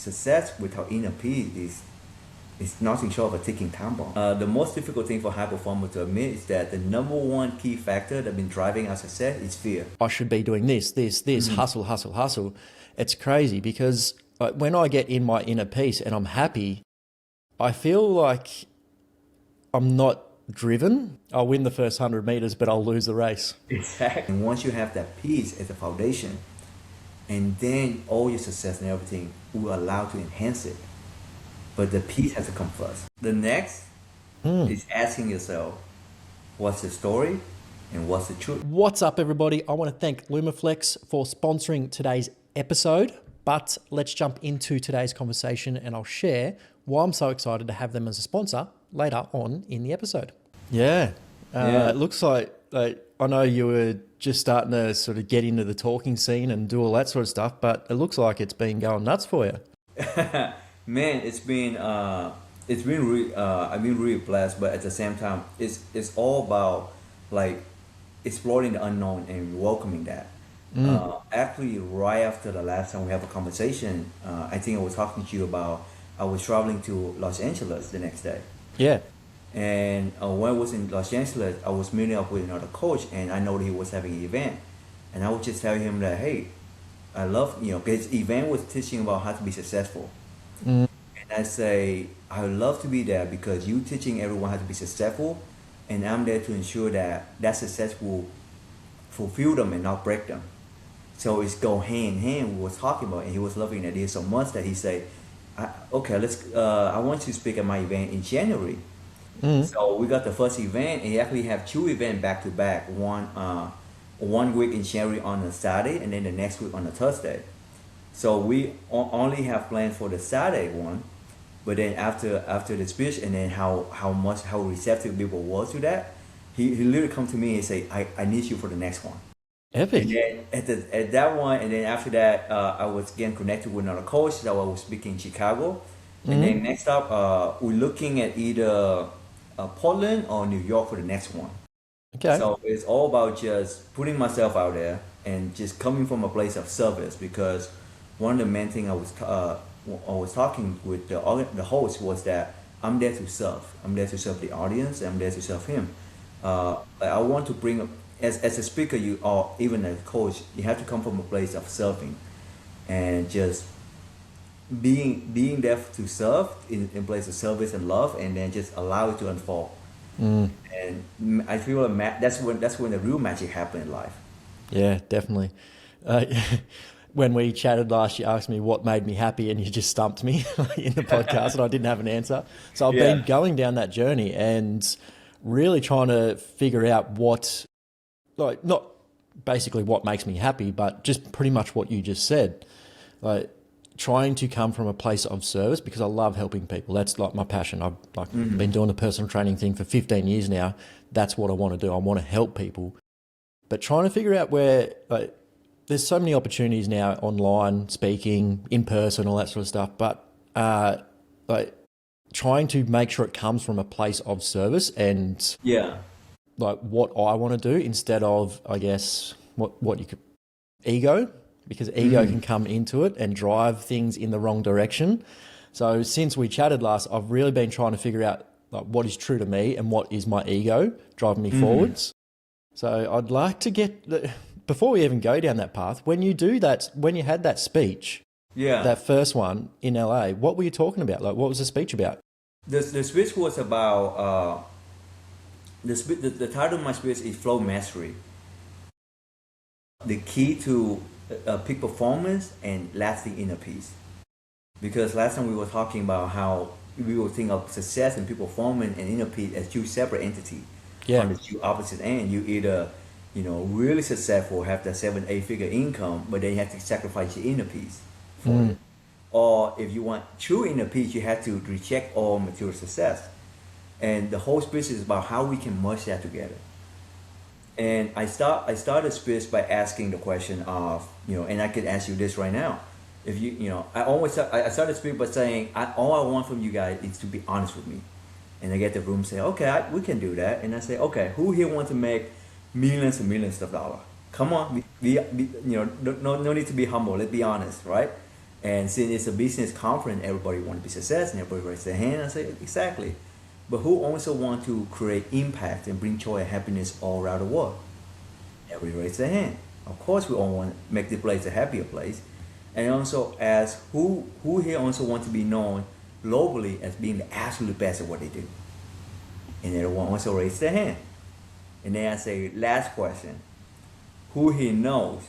success without inner peace is nothing short of a ticking time bomb. The most difficult thing for high performers to admit is that the number one key factor that's been driving our success is fear. I should be doing this, hustle, hustle, hustle. It's crazy because like, when I get in my inner peace and I'm happy, I feel like I'm not driven. I'll win the first 100 meters, but I'll lose the race. Exactly. And once you have that peace as a foundation, and then all your success and everything will allow to enhance it. But the peace has to come first. The next is asking yourself, what's the story and what's the truth? What's up, everybody? I want to thank Lumaflex for sponsoring today's episode, but let's jump into today's conversation and I'll share why I'm so excited to have them as a sponsor later on in the episode. Yeah. It looks like I know you were just starting to sort of get into the talking scene and do all that sort of stuff, but it looks like it's been going nuts for you. Man, it's been really, I've been really blessed, but at the same time, it's all about like exploring the unknown and welcoming that. Actually, right after the last time we have a conversation, I think I was talking to you about I was traveling to Los Angeles the next day. Yeah. And when I was in Los Angeles, I was meeting up with another coach, and I know that he was having an event, and I was just telling him that, hey, I love, his event was teaching about how to be successful. And I say, I would love to be there because you teaching everyone how to be successful, and I'm there to ensure that success will fulfill them and not break them. So it's go hand in hand. We were talking about, and he was loving the idea so much that he said, okay, I want you to speak at my event in January. So we got the first event, and he actually have two events back to back. One week in January on a Saturday, and then the next week on a Thursday. So we only have plans for the Saturday one, but then after the speech, and then how receptive people were to that, he literally come to me and say, I need you for the next one. Epic. And then at that one, and then after that, I was getting connected with another coach that I was speaking in Chicago, and then next up, we're looking at either Portland or New York for the next one. Okay. So it's all about just putting myself out there and just coming from a place of service, because one of the main things I was talking with the host was that I'm there to serve. I'm there to serve the audience. I'm there to serve him. I want to bring as a speaker, or even a coach, you have to come from a place of serving, and just being there to serve in place of service and love, and then just allow it to unfold. And I feel that's when the real magic happens in life. Yeah, definitely. When we chatted last, you asked me what made me happy, and you just stumped me in the podcast, and I didn't have an answer. So I've been going down that journey and really trying to figure out not basically what makes me happy, but just pretty much what you just said. Like trying to come from a place of service, because I love helping people. That's like my passion. I've been doing the personal training thing for 15 years now. That's what I want to do. I want to help people. But trying to figure out where, there's so many opportunities now online, speaking, in person, all that sort of stuff. But trying to make sure it comes from a place of service and what I want to do, instead of, I guess, what you could, ego. Because ego can come into it and drive things in the wrong direction. So since we chatted last, I've really been trying to figure out what is true to me and what is my ego driving me forwards. So I'd like to before we even go down that path, when you had that speech, that first one in LA, what were you talking about? What was the speech about? The speech was about, the title of my speech is Flow Mastery. The key to peak performance and lasting inner peace. Because last time we were talking about how we were thinking of success and peak performance and inner peace as two separate entities. On the two opposite ends, you either really successful, have the 7-8 figure income, but then you have to sacrifice your inner peace for it. Or if you want true inner peace, you have to reject all material success. And the whole speech is about how we can merge that together. And I started speech by asking the question of, and I could ask you this right now. If I started speech by saying, all I want from you guys is to be honest with me. And I get the room say, okay, we can do that. And I say, okay, who here wants to make millions and millions of dollars? Come on, no need to be humble. Let's be honest, right? And since it's a business conference, everybody want to be success and everybody raise their hand. I say, exactly. But who also want to create impact and bring joy and happiness all around the world? Everybody raise their hand. Of course, we all want to make the place a happier place. And also, as who here also want to be known globally as being the absolute best at what they do? And everyone also raise their hand. And then I say, last question. Who here knows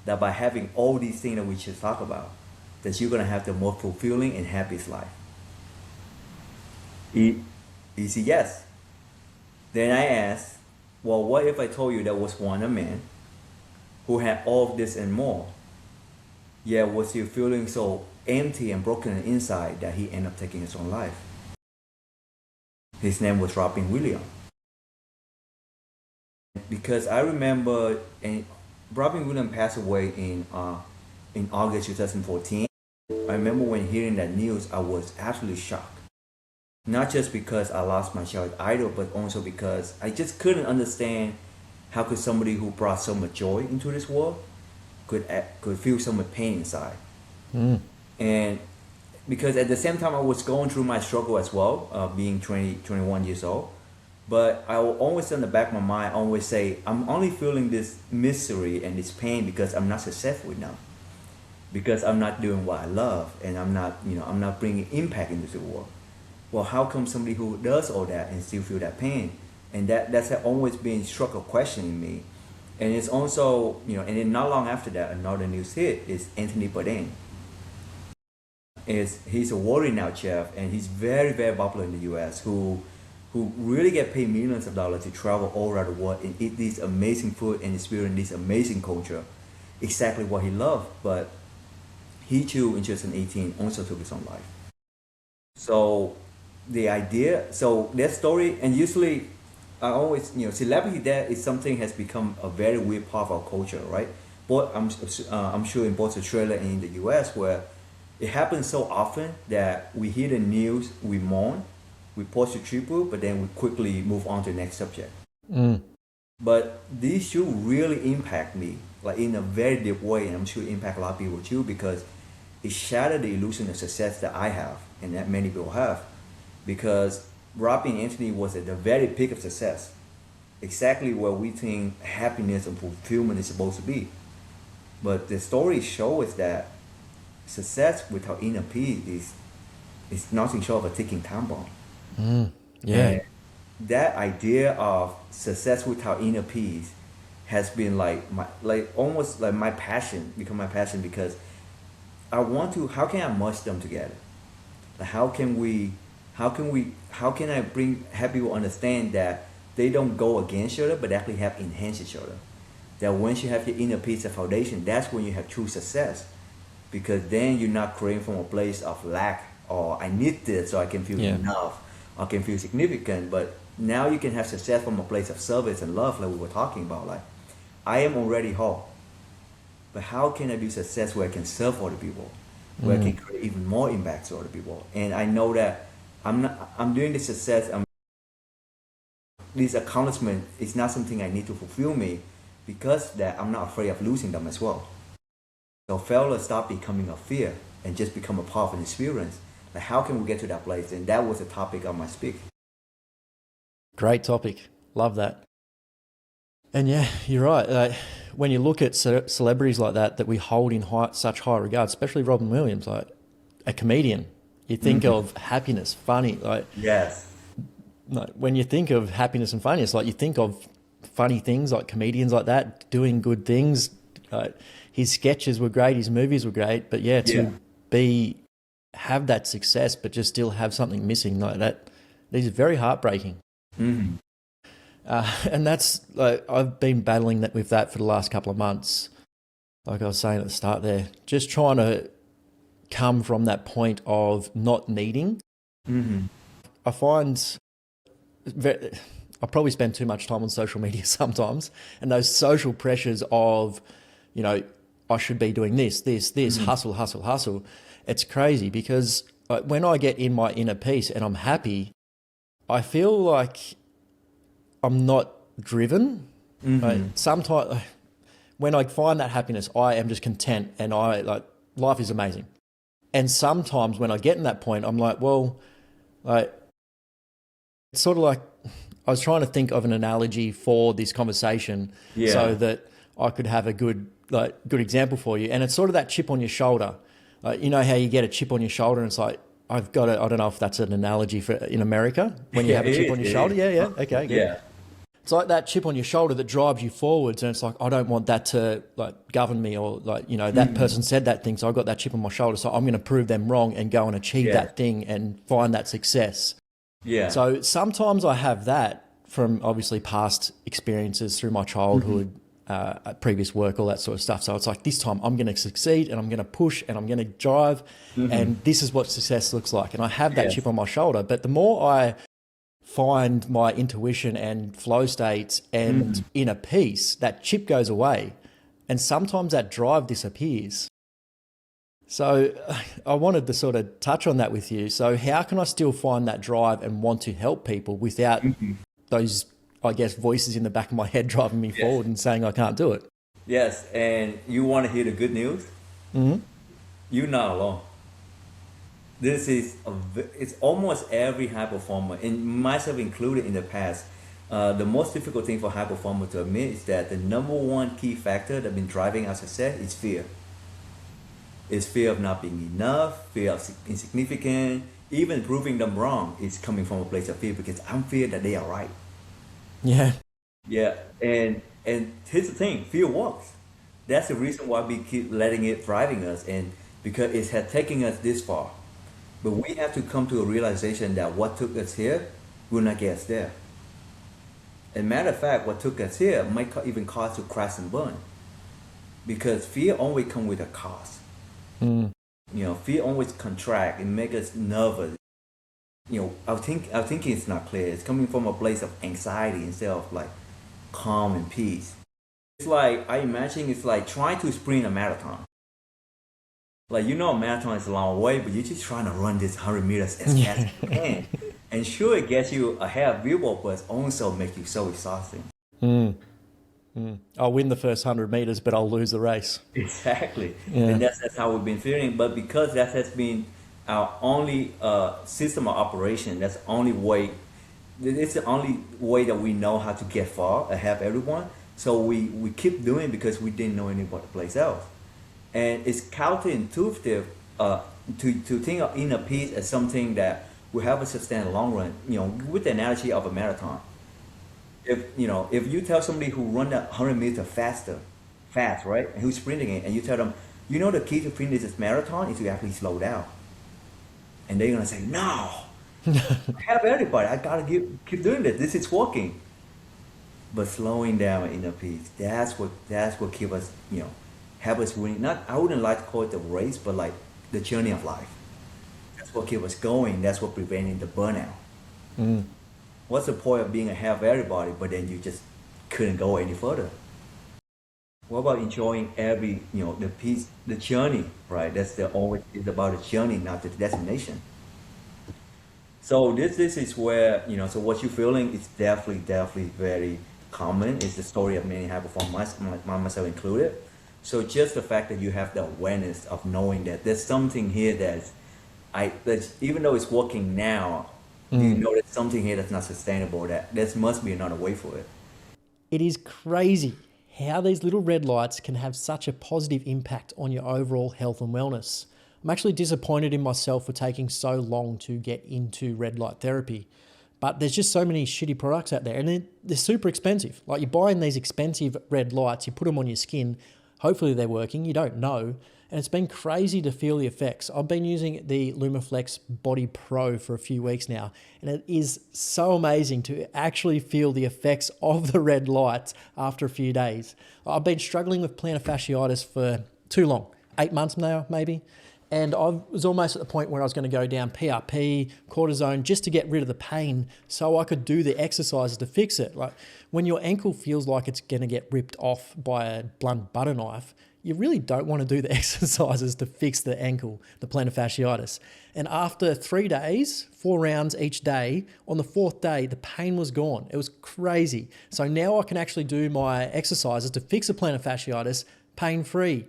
that by having all these things that we just talked about, that you're going to have the more fulfilling and happiest life? Easy yes. Then I ask, well, what if I told you there was one a man who had all of this and more, yet was still feeling so empty and broken inside that he ended up taking his own life? His name was Robin Williams. Because I remember, and Robin Williams passed away in August 2014. I remember when hearing that news, I was absolutely shocked. Not just because I lost my child idol, but also because I just couldn't understand how could somebody who brought so much joy into this world could feel so much pain inside. And because at the same time I was going through my struggle as well, being 21 years old. But I will always, in the back of my mind, always say, I'm only feeling this misery and this pain because I'm not successful enough. Because I'm not doing what I love, and I'm not bringing impact into the world. Well, how come somebody who does all that and still feel that pain? And that's always been struck a question in me. And it's also, and then not long after that, another news hit is Anthony Bourdain. He's a world-renowned chef, and he's very, very popular in the U.S. who really get paid millions of dollars to travel all around the world and eat these amazing food and experience this amazing culture, exactly what he loved. But he too, in 2018, also took his own life. So that story, and usually I always, celebrity death is something has become a very weird part of our culture, right? But I'm sure in both Australia and in the US, where it happens so often that we hear the news, we mourn, we post a tribute, but then we quickly move on to the next subject. But these two really impact me, like in a very deep way, and I'm sure impact a lot of people too, because it shattered the illusion of success that I have and that many people have. Because Robin and Anthony was at the very peak of success, exactly where we think happiness and fulfillment is supposed to be. But the story shows that success without inner peace is nothing short of a ticking time bomb. Yeah. And that idea of success without inner peace has been almost like my passion, become my passion, because I want to, how can I merge them together? Like how can I have people understand that they don't go against each other, but actually have enhanced each other? That once you have your inner peace and foundation, that's when you have true success. Because then you're not creating from a place of lack, or I need this so I can feel enough, or I can feel significant. But now you can have success from a place of service and love, like we were talking about. Like, I am already whole, but how can I do success where I can serve other people, where I can create even more impact to other people? And I know that I'm doing this success, this accomplishment is not something I need to fulfill me, because that I'm not afraid of losing them as well. So failure stop becoming a fear and just become a part of an experience. Like how can we get to that place? And that was the topic of my speak. Great topic. Love that. And yeah, you're right. When you look at celebrities like that we hold in such high regard, especially Robin Williams, like a comedian, you think of happiness, funny. Yes. When you think of happiness and funniness, like you think of funny things, like comedians like that doing good things. His sketches were great, his movies were great, but have that success, but just still have something missing like that. These are very heartbreaking. And that's I've been battling with that for the last couple of months. Like I was saying at the start there, just trying to come from that point of not needing. I find I probably spend too much time on social media sometimes, and those social pressures of, I should be doing this, hustle, hustle, hustle. It's crazy because when I get in my inner peace and I'm happy, I feel like I'm not driven. Sometimes when I find that happiness, I am just content, and life is amazing. And sometimes when I get in that point, I'm like, well, like, it's sort of like I was trying to think of an analogy for this conversation so that I could have a good example for you. And it's sort of that chip on your shoulder. You know how you get a chip on your shoulder and it's like, I've got it. I don't know if that's an analogy for in America when you have a chip on your shoulder. Yeah. Okay, good. Yeah. It's like that chip on your shoulder that drives you forwards, and it's like, I don't want that to like govern me, or like, you know, that person said that thing, so I've got that chip on my shoulder, so I'm going to prove them wrong and go and achieve that thing and find that success. Yeah. So sometimes I have that from obviously past experiences through my childhood, previous work, all that sort of stuff. So it's like, this time I'm going to succeed and I'm going to push and I'm going to drive, and this is what success looks like. And I have that chip on my shoulder, but the more I find my intuition and flow states and inner peace, that chip goes away, and sometimes that drive disappears. So I wanted to sort of touch on that with you. So how can I still find that drive and want to help people without those, I guess, voices in the back of my head driving me forward and saying I can't do it? Yes, and you want to hear the good news? You're not alone. This is it's almost every high performer, and myself included in the past. The most difficult thing for high performer to admit is that the number one key factor that's been driving our success is fear. It's fear of not being enough, fear of insignificant, even proving them wrong is coming from a place of fear, because I'm fear that they are right. Yeah. Yeah, and here's the thing, fear works. That's the reason why we keep letting it driving us, and because it has taken us this far. But we have to come to a realization that what took us here will not get us there. As a matter of fact, what took us here might even cause to crash and burn. Because fear always comes with a cost. You know, fear always contract and make us nervous. You know, our thinking is not clear. It's coming from a place of anxiety instead of like calm and peace. It's like, I imagine it's like trying to sprint a marathon. Like, you know, a marathon is a long way, but you're just trying to run this 100 meters as fast as you can. And sure, it gets you ahead of people, but it also makes you so exhausting. I'll win the first 100 meters, but I'll lose the race. Exactly. And that's how we've been feeling. But because that has been our only system of operation, that's the only way, it's the only way that we know how to get far ahead of everyone. So we keep doing it because we didn't know any place else. And it's counterintuitive to think of inner peace as something that will help us sustain in the long run. You know, with the analogy of a marathon. If you tell somebody who run that 100 meters fast, right, and who's sprinting it, and you tell them, you know, the key to finish this marathon is to actually slow down, and they're gonna say, no, I have everybody. I gotta keep doing this. This is working. But slowing down and inner peace, that's what keep us, you know, help us winning. Not, I wouldn't like to call it the race, but like the journey of life. That's what keeps us going. That's what preventing the burnout. What's the point of being ahead of everybody, but then you just couldn't go any further? What about enjoying every, you know, the peace, the journey, right? That's always is about the journey, not the destination. So this is where, you know, so what you're feeling is definitely very common. It's the story of many high performers, myself included. So just the fact that you have the awareness of knowing that there's something here that's even though it's working now, you know there's something here that's not sustainable, that there must be another way for it. It is crazy how these little red lights can have such a positive impact on your overall health and wellness. I'm actually disappointed in myself for taking so long to get into red light therapy. But there's just so many shitty products out there, and they're super expensive. Like, you're buying these expensive red lights, you put them on your skin, hopefully they're working, you don't know. And it's been crazy to feel the effects. I've been using the Lumaflex Body Pro for a few weeks now, and it is so amazing to actually feel the effects of the red lights after a few days. I've been struggling with plantar fasciitis for too long, 8 months now, maybe. And I was almost at the point where I was going to go down PRP, cortisone, just to get rid of the pain so I could do the exercises to fix it. Like, when your ankle feels like it's going to get ripped off by a blunt butter knife, you really don't want to do the exercises to fix the ankle, the plantar fasciitis. And after 3 days, 4 rounds each day, on the 4th day, the pain was gone. It was crazy. So now I can actually do my exercises to fix the plantar fasciitis pain-free.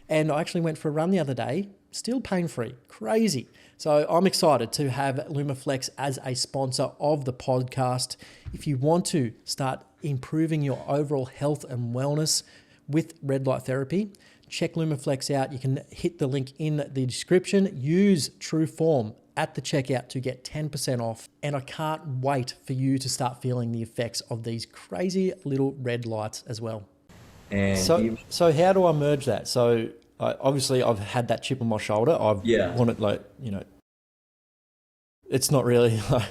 And I actually went for a run the other day, still pain-free. Crazy. So I'm excited to have LumaFlex as a sponsor of the podcast. If you want to start improving your overall health and wellness with red light therapy, check LumaFlex out. You can hit the link in the description. Use Trueform at the checkout to get 10% off. And I can't wait for you to start feeling the effects of these crazy little red lights as well. And So how do I merge that? So obviously I've had that chip on my shoulder. I've wanted it's not really like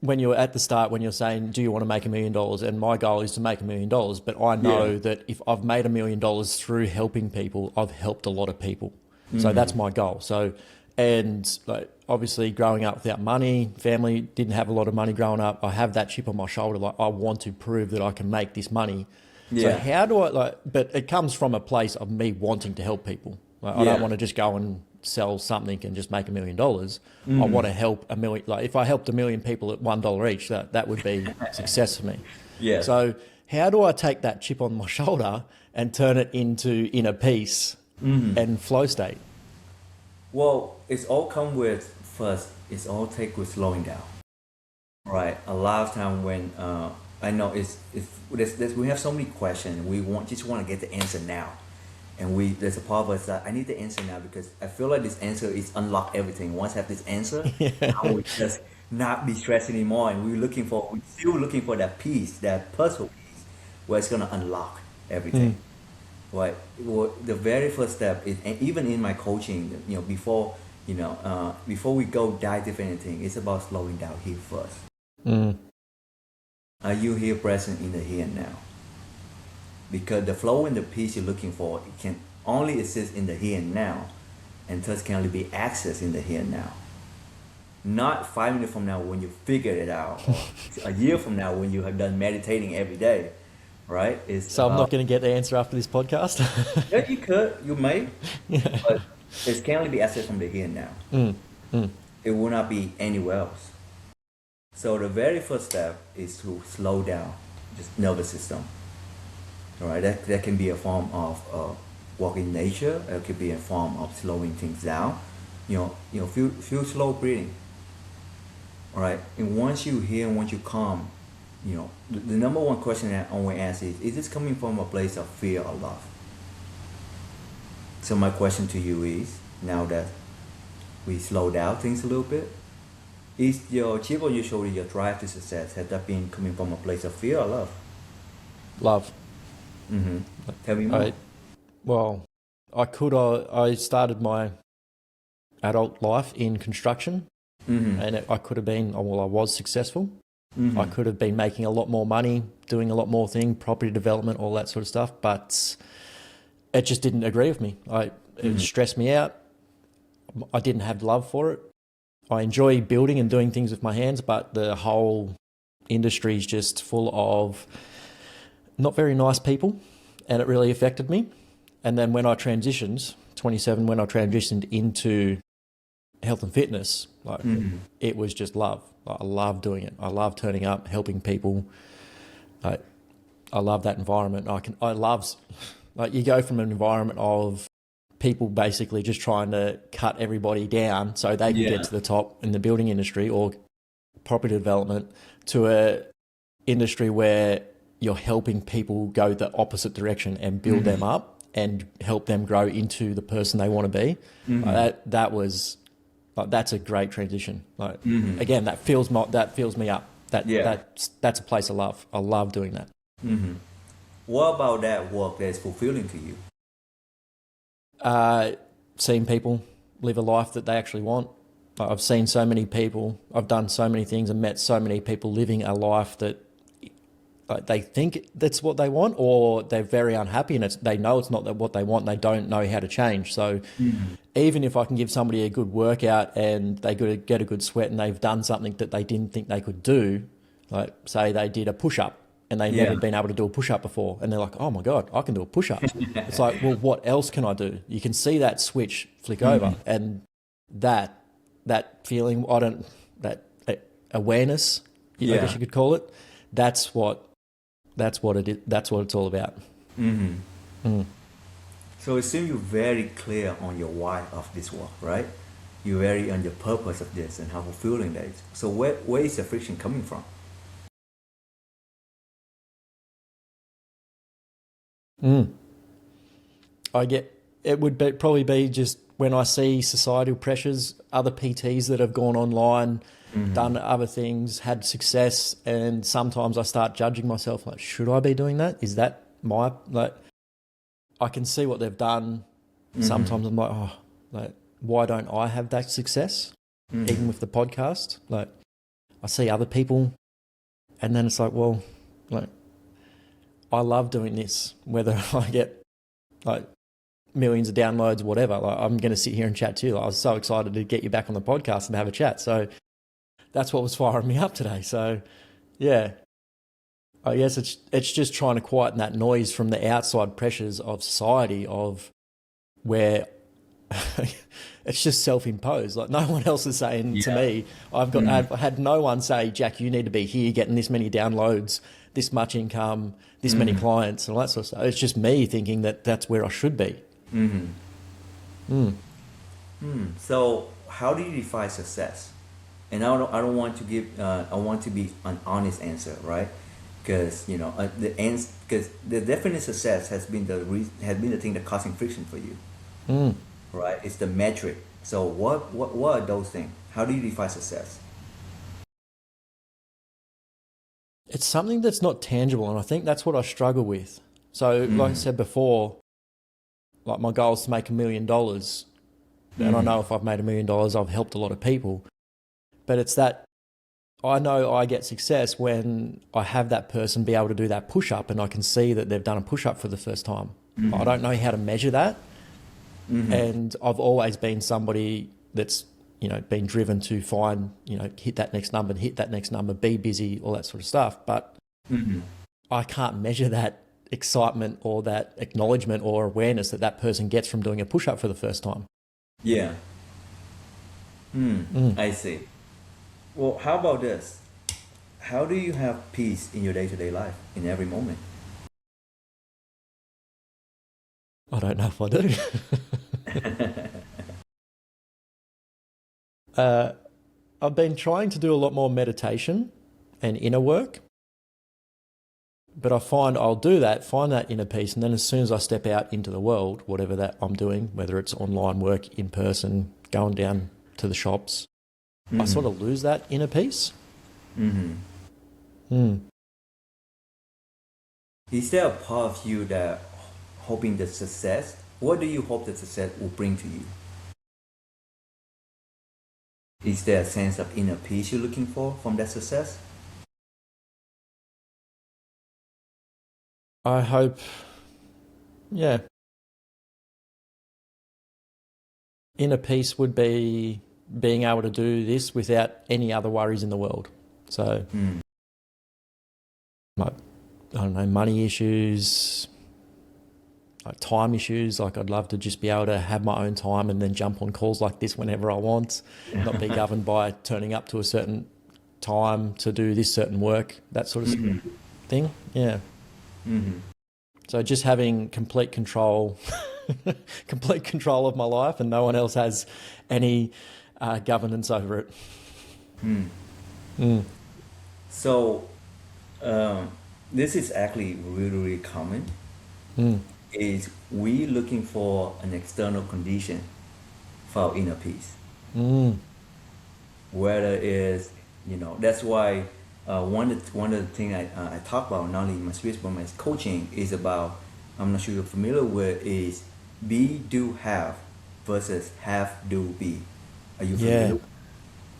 when you're at the start, when you're saying, do you want to make $1 million? And my goal is to make $1 million. But I know that if I've made $1 million through helping people, I've helped a lot of people. So that's my goal. So, and like obviously growing up without money, family didn't have a lot of money growing up. I have that chip on my shoulder. Like I want to prove that I can make this money. So how do I but it comes from a place of me wanting to help people. Like, I don't want to just go and sell something and just make $1 million. I want to help 1 million. Like if I helped 1 million people at $1 each, that would be success for me. Yeah. So how do I take that chip on my shoulder and turn it into inner peace and flow state? Well, it's all come with first. It's all take with slowing down, right? A lot of time when I know we have so many questions. We just want to get the answer now, and there's a part of us that I need the answer now because I feel like this answer is unlock everything. Once I have this answer, I will just not be stressed anymore, and we're still looking for that piece, that puzzle piece, where it's gonna unlock everything. Right. Well, the very first step is, and even in my coaching, before we go dive deep into anything, it's about slowing down here first. Are you here present in the here and now? Because the flow and the peace you're looking for, it can only exist in the here and now, and thus can only be accessed in the here and now. Not 5 minutes from now when you figured it out, or a year from now when you have done meditating every day. Right? So I'm not going to get the answer after this podcast? Yeah, you may, but it can only be accessed from the here and now. It will not be anywhere else. So the very first step is to slow down just nervous system. All right, that can be a form of walking nature. It could be a form of slowing things down. Feel slow breathing. All right, and once you hear, once you calm, the number one question that I always ask is this coming from a place of fear or love? So my question to you is, now that we slow down things a little bit, is your chip on your shoulder, your drive to success, has that been coming from a place of fear or love? Love. Tell me more. I started my adult life in construction, and I could have been, I was successful. I could have been making a lot more money, doing a lot more things, property development, all that sort of stuff, but it just didn't agree with me. It stressed me out. I didn't have love for it. I enjoy building and doing things with my hands, but the whole industry is just full of not very nice people, and it really affected me. And then when I transitioned, 27, when I transitioned into health and fitness, it was just love. I love doing it. I love turning up, helping people. I love that environment. You go from an environment of people basically just trying to cut everybody down so they can get to the top in the building industry or property development to a industry where you're helping people go the opposite direction and build them up and help them grow into the person they want to be. That's a great transition. Again, that fills me up. That's a place I love. I love doing that. What about that work that's fulfilling to you? Seeing people live a life that they actually want. I've seen so many people. I've done so many things and met so many people living a life that they think that's what they want, or they're very unhappy and they know it's not what they want. And they don't know how to change. So even if I can give somebody a good workout and they get a good sweat and they've done something that they didn't think they could do, like say they did a push-up and they've never been able to do a push-up before, and they're like, oh my God, I can do a push-up. It's like, well, what else can I do? You can see that switch flick over, and that feeling, that awareness, I guess you could call it, that's what it is. That's what it's all about. So it seems you're very clear on your why of this work, right? You're very on the purpose of this and how fulfilling that is. So where is the friction coming from? I get it would be, probably be just when I see societal pressures, other PTs that have gone online, done other things, had success, and sometimes I start judging myself like, should I be doing that? Is that my like? I can see what they've done. Sometimes I'm like, oh, like why don't I have that success? Even with the podcast, like I see other people, and then it's like, well, like I love doing this, whether I get like millions of downloads, whatever. Like I'm going to sit here and chat to you. Like, I was so excited to get you back on the podcast and have a chat. So that's what was firing me up today. So yeah, I guess it's just trying to quieten that noise from the outside pressures of society of where it's just self-imposed. Like no one else is saying to me, I've had no one say, Jack, you need to be here getting this many downloads, this much income, this many clients and all that sort of stuff. It's just me thinking that that's where I should be. So how do you define success? And I don't want to give. I want to be an honest answer, right? Because because the definite success has been the thing that causing friction for you, right? It's the metric. So what are those things? How do you define success? It's something that's not tangible, and I think that's what I struggle with. So, like I said before, like my goal is to make $1 million, and I know if I've made $1 million, I've helped a lot of people. But it's that I know I get success when I have that person be able to do that push-up, and I can see that they've done a push-up for the first time. I don't know how to measure that, and I've always been somebody that's been driven to find hit that next number, be busy, all that sort of stuff. But I can't measure that excitement or that acknowledgement or awareness that person gets from doing a push-up for the first time. Yeah. I see. Well, how about this? How do you have peace in your day-to-day life in every moment? I don't know if I do. I've been trying to do a lot more meditation and inner work, but I find I'll do that, find that inner peace, and then as soon as I step out into the world, whatever that I'm doing, whether it's online work, in person, going down to the shops, I sort of lose that inner peace. Is there a part of you that hoping the success? What do you hope that success will bring to you? Is there a sense of inner peace you're looking for from that success? I hope, yeah. Inner peace would be being able to do this without any other worries in the world. So, like, I don't know, money issues, like time issues. Like I'd love to just be able to have my own time and then jump on calls like this whenever I want, not be governed by turning up to a certain time to do this certain work, that sort of thing. Yeah. So just having complete control of my life, and no one else has any governance over it. So this is actually really, really common. Is we looking for an external condition for our inner peace? Whether it's that's why one of the things I talk about not only in my space but my coaching is about, I'm not sure you're familiar with, is be, do, have versus have, do, be. Are you familiar? Yeah.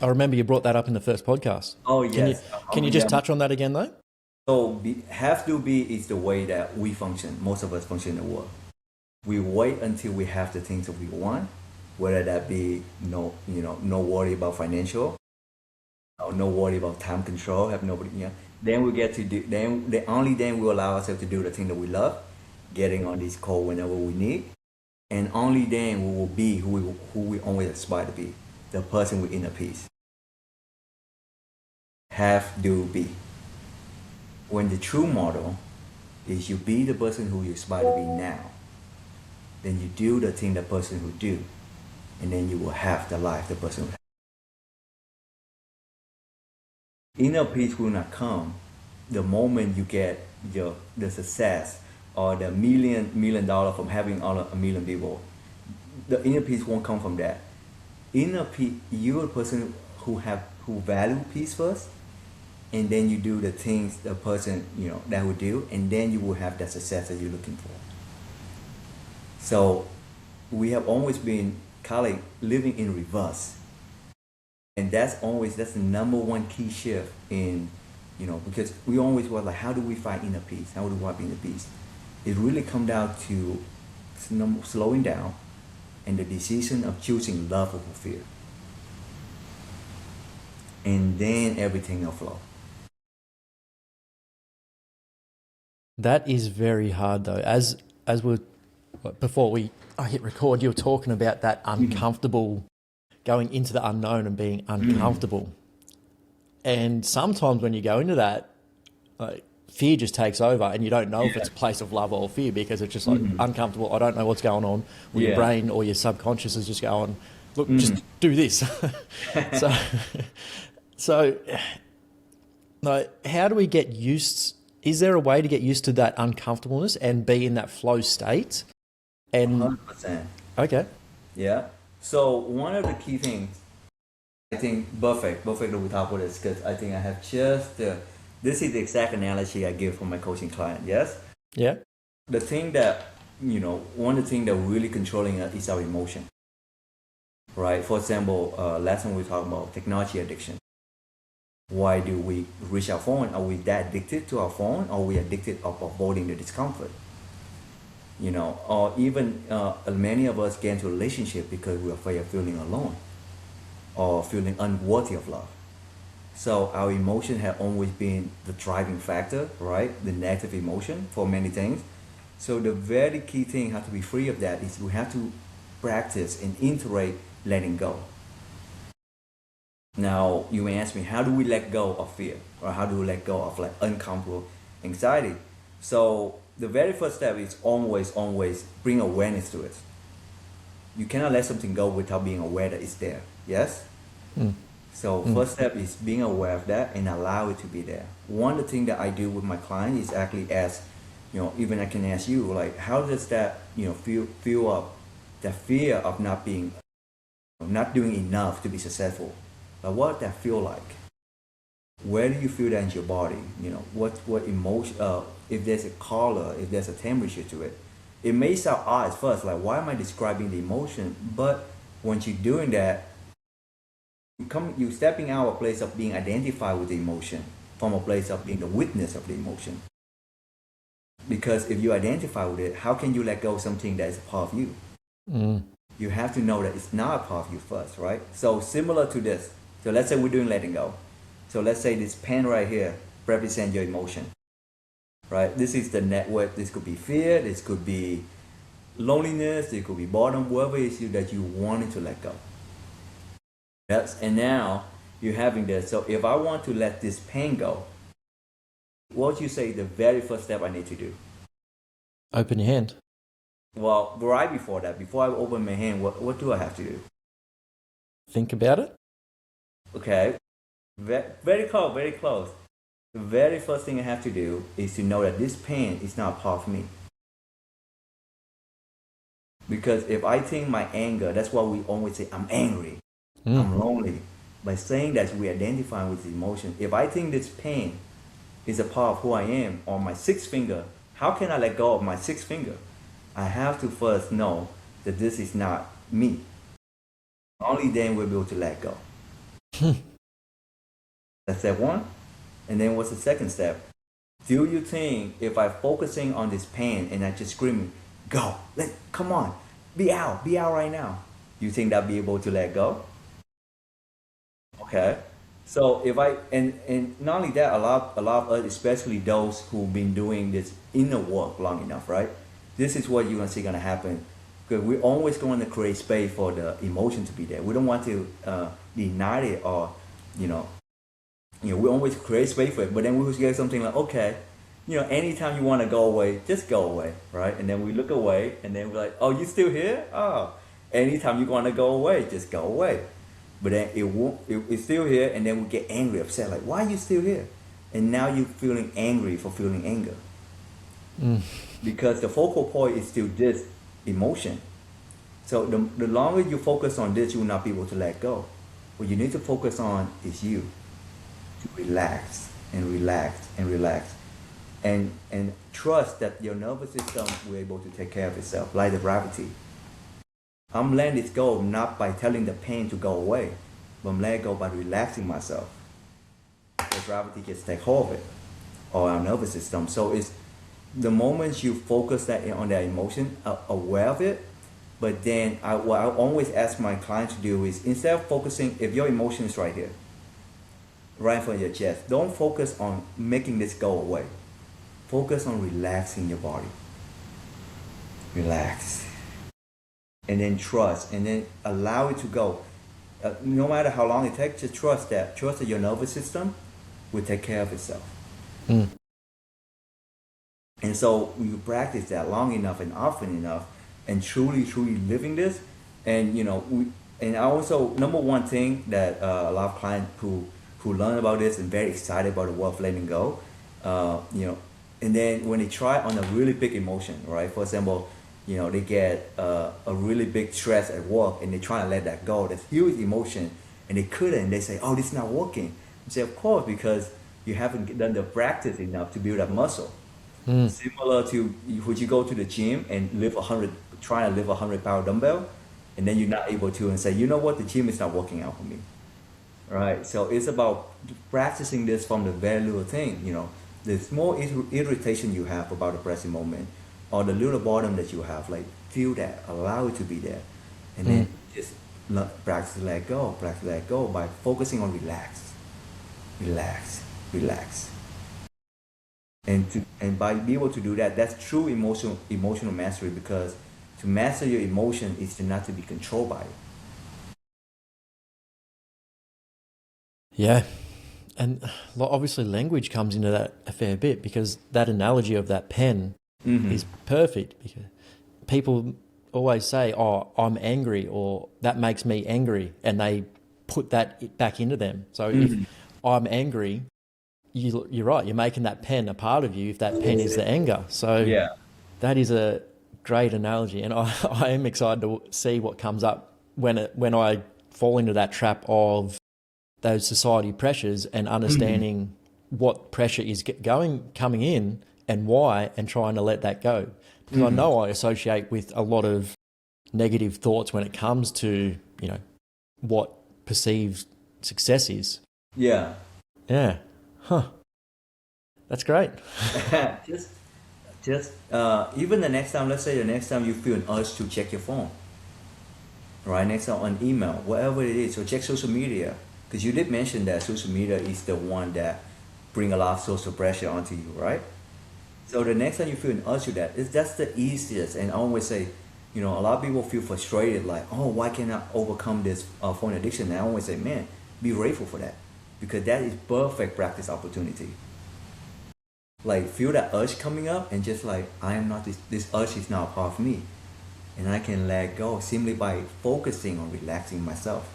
I remember you brought that up in the first podcast. Oh yes. Can you just touch on that again though? So have to be is the way that we function. Most of us function in the world. We wait until we have the things that we want, whether that be no worry about financial, or no worry about time control, have nobody. Then we get to do. Then we allow ourselves to do the thing that we love, getting on this call whenever we need, and only then we will be who we always aspire to be, the person with inner peace. Have, do, be. When the true model is you be the person who you aspire to be now, then you do the thing the person will do, and then you will have the life the person will have. Inner peace will not come the moment you get the success or the million dollar from having a million people. The inner peace won't come from that. Inner peace, you're a person who value peace first, and then you do the things the person that will do, and then you will have that success that you're looking for. So we have always been calling living in reverse, and that's the number one key shift in because we always were like, how do we find inner peace? How do we find inner peace? It really comes down to slowing down and the decision of choosing love over fear, and then everything will flow. That is very hard though. As we before I hit record, you were talking about that uncomfortable, going into the unknown and being uncomfortable. And sometimes when you go into that, fear just takes over, and you don't know if it's a place of love or fear, because it's just like uncomfortable. I don't know what's going on. Or your brain or your subconscious is just going, look, just do this. So, how do we get used? Is there a way to get used to that uncomfortableness and be in that flow state? And 100%. Okay. Yeah. So one of the key things, I think, perfect that we talk about this, because I think I have this is the exact analogy I give for my coaching client. Yes. Yeah. The thing that one of the things that really controlling us is our emotion, right? For example, last time we talked about technology addiction. Why do we reach our phone? Are we that addicted to our phone, or are we addicted of avoiding the discomfort? Or even many of us get into a relationship because we're afraid of feeling alone or feeling unworthy of love. So our emotion have always been the driving factor, right? The negative emotion for many things. So the very key thing how to be free of that is we have to practice and integrate letting go. Now, you may ask me, how do we let go of fear? Or how do we let go of uncomfortable anxiety? So the very first step is always bring awareness to it. You cannot let something go without being aware that it's there. Yes? So first step is being aware of that and allow it to be there. One of the things that I do with my client is actually ask, even I can ask you, how does that, feel up that fear of not doing enough to be successful? What does that feel like? Where do you feel that in your body? What emotion, if there's a color, if there's a temperature to it. It may sound odd at first, like, why am I describing the emotion? But once you're doing that, you're stepping out of a place of being identified with the emotion from a place of being the witness of the emotion. Because if you identify with it, how can you let go of something that is a part of you? You have to know that it's not a part of you first, right? So similar to this. So let's say we're doing letting go. So let's say this pen right here represents your emotion, right? This is the network. This could be fear. This could be loneliness. It could be boredom, whatever it is that you wanted to let go. Yes. And now you're having this. So if I want to let this pain go, what would you say the very first step I need to do? Open your hand. Well, right before that, before I open my hand, what do I have to do? Think about it. Okay. Very close, very close. The very first thing I have to do is to know that this pain is not part of me. Because if I think my anger, that's why we always say, I'm angry, I'm lonely. By saying that, we identify with the emotion. If I think this pain is a part of who I am, or my sixth finger, how can I let go of my sixth finger? I have to first know that this is not me. Only then we'll be able to let go. That's step one. And then what's the second step? Do you think if I'm focusing on this pain and I just screaming, go, come on, be out right now, you think I'll be able to let go? Okay. So if and not only that, a lot of us, especially those who've been doing this inner work long enough, right? This is what you're gonna see gonna happen. Because we're always going to create space for the emotion to be there. We don't want to deny it, or we always create space for it. But then we will get something like, okay, anytime you want to go away, just go away, right? And then we look away, and then we're like, oh, you still here? Oh, anytime you want to go away, just go away. But then it won't. It's still here, and then we get angry, upset, like, why are you still here? And now you're feeling angry for feeling anger, because the focal point is still this emotion. So the longer you focus on this, you will not be able to let go. What you need to focus on is you, to relax and relax and relax, and trust that your nervous system will be able to take care of itself, like the gravity. I'm letting it go not by telling the pain to go away, but I'm letting it go by relaxing myself. The gravity gets take hold of it, or our nervous system. So it's the moment you focus on that emotion, aware of it. But then what I always ask my clients to do is, instead of focusing, if your emotion is right here, right in front of your chest, don't focus on making this go away. Focus on relaxing your body. Relax. And then trust, and then allow it to go. No matter how long it takes, just trust that your nervous system will take care of itself. And so you practice that long enough and often enough, and truly living this, and and also, number one thing that a lot of clients who learn about this and very excited about the work of letting go, and then when they try on a really big emotion, right? For example, they get a really big stress at work, and they try to let that go. That's huge emotion, and they couldn't. They say, "Oh, this is not working." I say, "Of course, because you haven't done the practice enough to build up muscle." Similar to would you go to the gym and try to lift 100-pound dumbbell, and then you're not able to, and say, "You know what? The gym is not working out for me." Right? So it's about practicing this from the very little thing. The small irritation you have about the present moment, or the little boredom that you have, like, feel that, allow it to be there, and then just practice let go by focusing on relax. And by being able to do that, that's true emotional mastery, because to master your emotion is to not to be controlled by it. Yeah. And obviously language comes into that a fair bit, because that analogy of that pen is perfect, because people always say, "Oh, I'm angry," or "that makes me angry," and they put that back into them. So if I'm angry, you're right, you're making that pen a part of you if that pen is the anger. So Yeah. that is a great analogy, and I am excited to see what comes up when I fall into that trap of those society pressures, and understanding what pressure is coming in and why, and trying to let that go. Because I know I associate with a lot of negative thoughts when it comes to, what perceived success is. Yeah. Yeah. Huh. That's great. just even the next time, let's say the next time you feel an urge to check your phone, right? Next time on email, whatever it is, or check social media, because you did mention that social media is the one that bring a lot of social pressure onto you, right? So the next time you feel an urge to that's the easiest. And I always say, a lot of people feel frustrated, like, "Oh, why can't I overcome this phone addiction?" And I always say, man, be grateful for that, because that is perfect practice opportunity. Like, feel that urge coming up, and just like, I am not this urge is not a part of me, and I can let go simply by focusing on relaxing myself,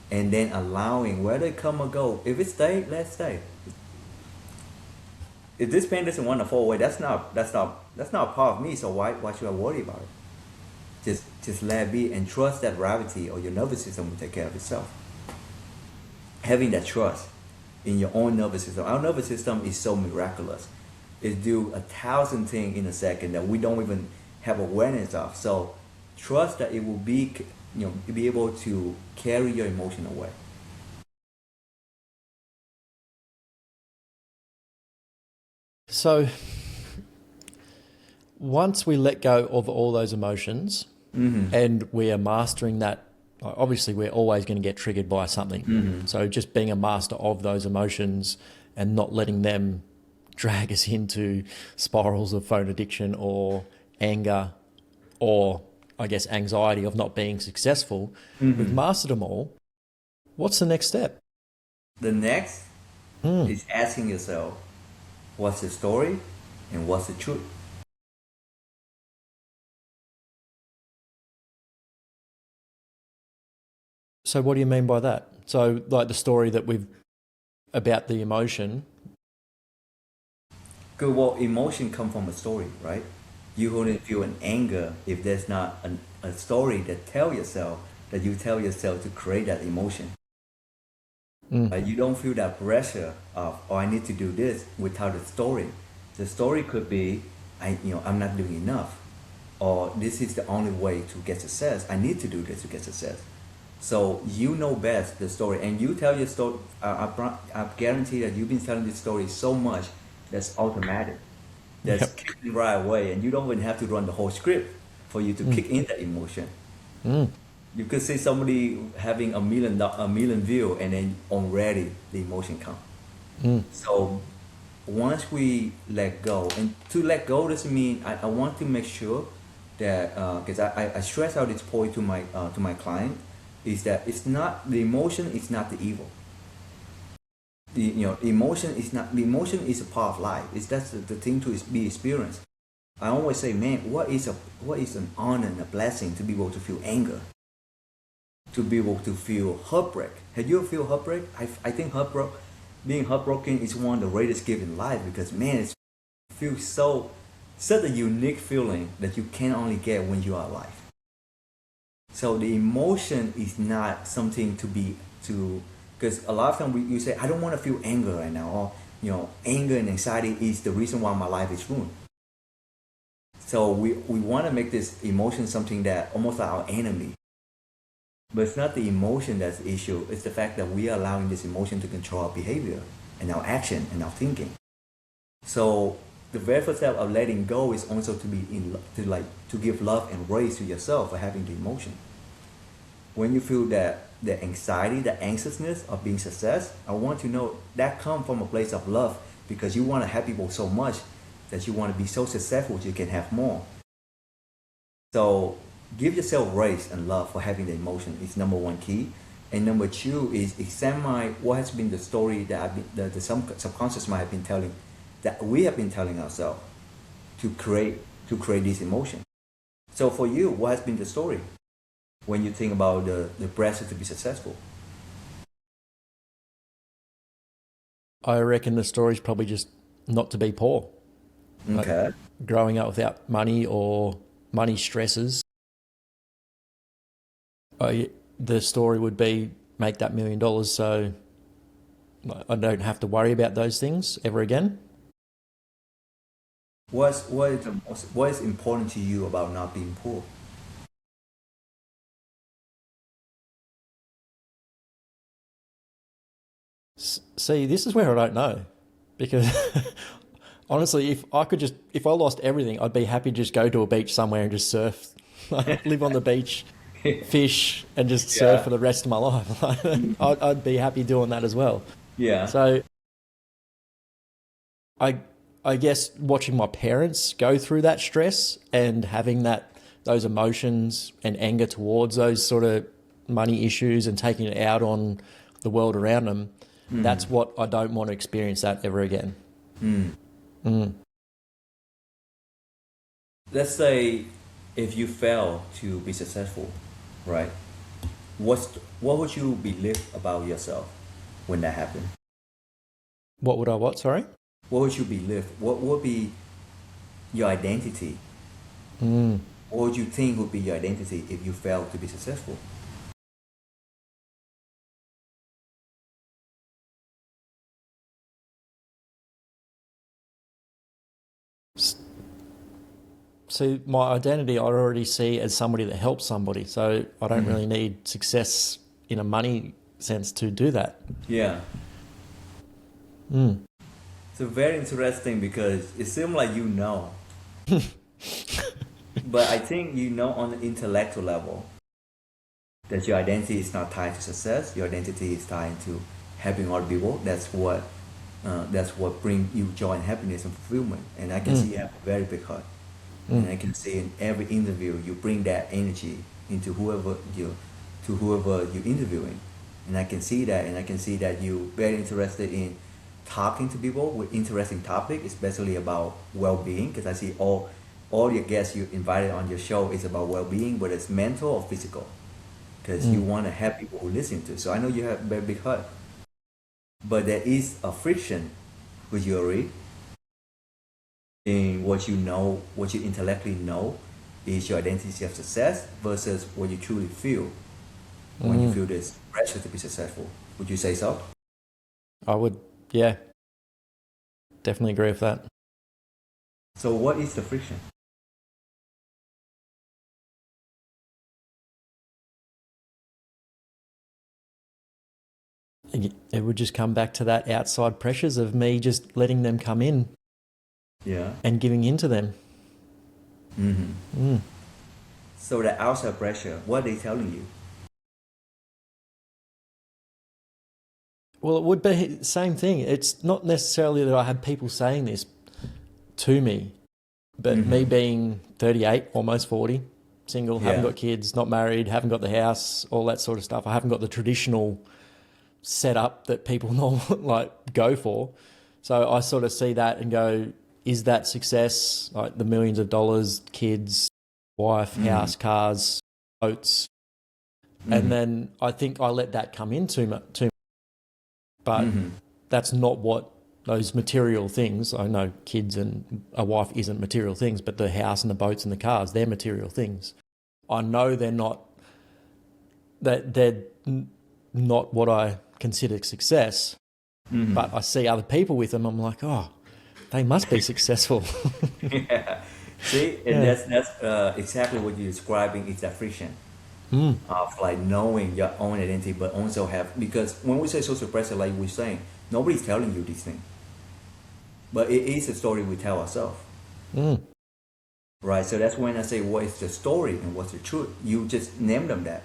and then allowing whether it come or go. If it stay, let it stay. If this pain doesn't want to fall away, that's not a part of me. So why should I worry about it? Just let it be, and trust that gravity or your nervous system will take care of itself. Having that trust in your own nervous system. Our nervous system is so miraculous. It do 1,000 things in a second that we don't even have awareness of. So trust that it will be able to carry your emotion away. So once we let go of all those emotions, and we are mastering that, obviously we're always going to get triggered by something. So just being a master of those emotions and not letting them drag us into spirals of phone addiction or anger, or I guess anxiety of not being successful. We've mastered them all. What's the next step? The next is asking yourself, what's the story, and what's the truth. So what do you mean by that? So like the story that we've about the emotion. Good, well, emotion come from a story, right? You wouldn't feel an anger if there's not a story that you tell yourself to create that emotion. You don't feel that pressure of, oh, I need to do this without a story. The story could be, I'm not doing enough, or this is the only way to get success. I need to do this to get success. So you know best the story, and you tell your story. I guarantee that you've been telling this story so much that's automatic, that's Yep. kicking right away, and you don't even have to run the whole script for you to kick in that emotion. You could see somebody having a million view, and then already the emotion come. So once we let go, and to let go doesn't mean I want to make sure that because I stress out this point to my client is that it's not the emotion is not the evil. The emotion is not the emotion is a part of life. It's that's the thing to be experienced. I always say, man, what is an honor and a blessing to be able to feel anger, to be able to feel heartbreak. Have you ever feel heartbreak? I think being heartbroken is one of the greatest gifts in life because man, it feels such a unique feeling that you can only get when you are alive. So the emotion is not something because a lot of times you say, I don't want to feel anger right now, or anger and anxiety is the reason why my life is ruined. So we want to make this emotion something that almost like our enemy. But it's not the emotion that's the issue. It's the fact that we are allowing this emotion to control our behavior and our action and our thinking. So the very first step of letting go is also to give love and grace to yourself for having the emotion. When you feel that the anxiety, the anxiousness of being success, I want to know that comes from a place of love because you want to help people so much that you want to be so successful that you can have more. So give yourself grace and love for having the emotion is number one key. And number two is examine what has been the story that the subconscious mind have been telling, that we have been telling ourselves to create this emotion. So for you, what has been the story when you think about the pressure to be successful? I reckon the story's probably just not to be poor. Okay. Like growing up without money or money stresses. The story would be make that $1 million so I don't have to worry about those things ever again. What is important to you about not being poor? See, this is where I don't know because honestly, if I lost everything, I'd be happy to just go to a beach somewhere and just surf, live on the beach, fish, and just surf for the rest of my life. I'd be happy doing that as well. Yeah. So I guess watching my parents go through that stress and having those emotions and anger towards those sort of money issues and taking it out on the world around them, that's what I don't want to experience that ever again. Let's say if you fail to be successful, right? What would you believe about yourself when that happened? What would I what? Sorry? What would you believe? What would be your identity? What would you think would be your identity if you failed to be successful? So my identity I already see as somebody that helps somebody. So I don't really need success in a money sense to do that. Yeah. So very interesting because it seems like you know. But I think you know on the intellectual level that your identity is not tied to success. Your identity is tied to helping other people. That's what brings you joy and happiness and fulfillment. And I can see you have a very big heart. And I can see in every interview you bring that energy into whoever you're interviewing. And I can see that, and I can see that you're very interested in talking to people with interesting topic, especially about well-being, because I see all your guests you invited on your show is about well-being, whether it's mental or physical, because you want to have people who listen to. So I know you have a very big heart, but there is a friction, which you agree, in what you know, what you intellectually know is your identity of success versus what you truly feel when you feel this pressure to be successful. Would you say so? I would, yeah, definitely agree with that. So what is the friction? It would just come back to that outside pressures of me just letting them come in Yeah. and giving in to them. So the outside pressure, what are they telling you? Well, it would be the same thing. It's not necessarily that I have people saying this to me, but me being 38, almost 40, single, haven't got kids, not married, haven't got the house, all that sort of stuff. I haven't got the traditional setup that people normally go for. So I sort of see that and go, is that success? Like the millions of dollars, kids, wife, house, cars, boats. And then I think I let that come in too much. But that's not what those material things, I know kids and a wife isn't material things, but the house and the boats and the cars, they're material things. I know they're not what I consider success, but I see other people with them, I'm like, oh, they must be successful. Yeah. See, and that's exactly what you're describing is that friction of like knowing your own identity, but also have, because when we say social pressure, like we're saying, nobody's telling you these things, but it is a story we tell ourselves. Right? So that's when I say, what is the story and what's the truth? You just name them that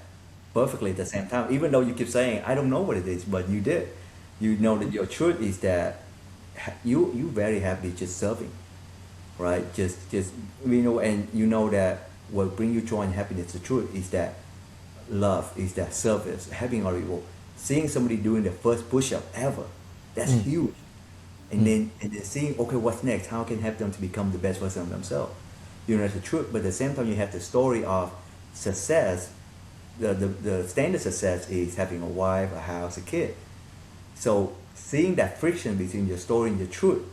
perfectly at the same time, even though you keep saying, I don't know what it is, but you did. You know that your truth is that you very happy just serving, right? Just and you know that what bring you joy and happiness, the truth is that love, is that service, having other people, seeing somebody doing the first push-up ever, that's huge. And then seeing, okay, what's next? How can I help them to become the best version of themselves? You know, that's the truth. But at the same time, you have the story of success. The standard success is having a wife, a house, a kid. So seeing that friction between your story and your truth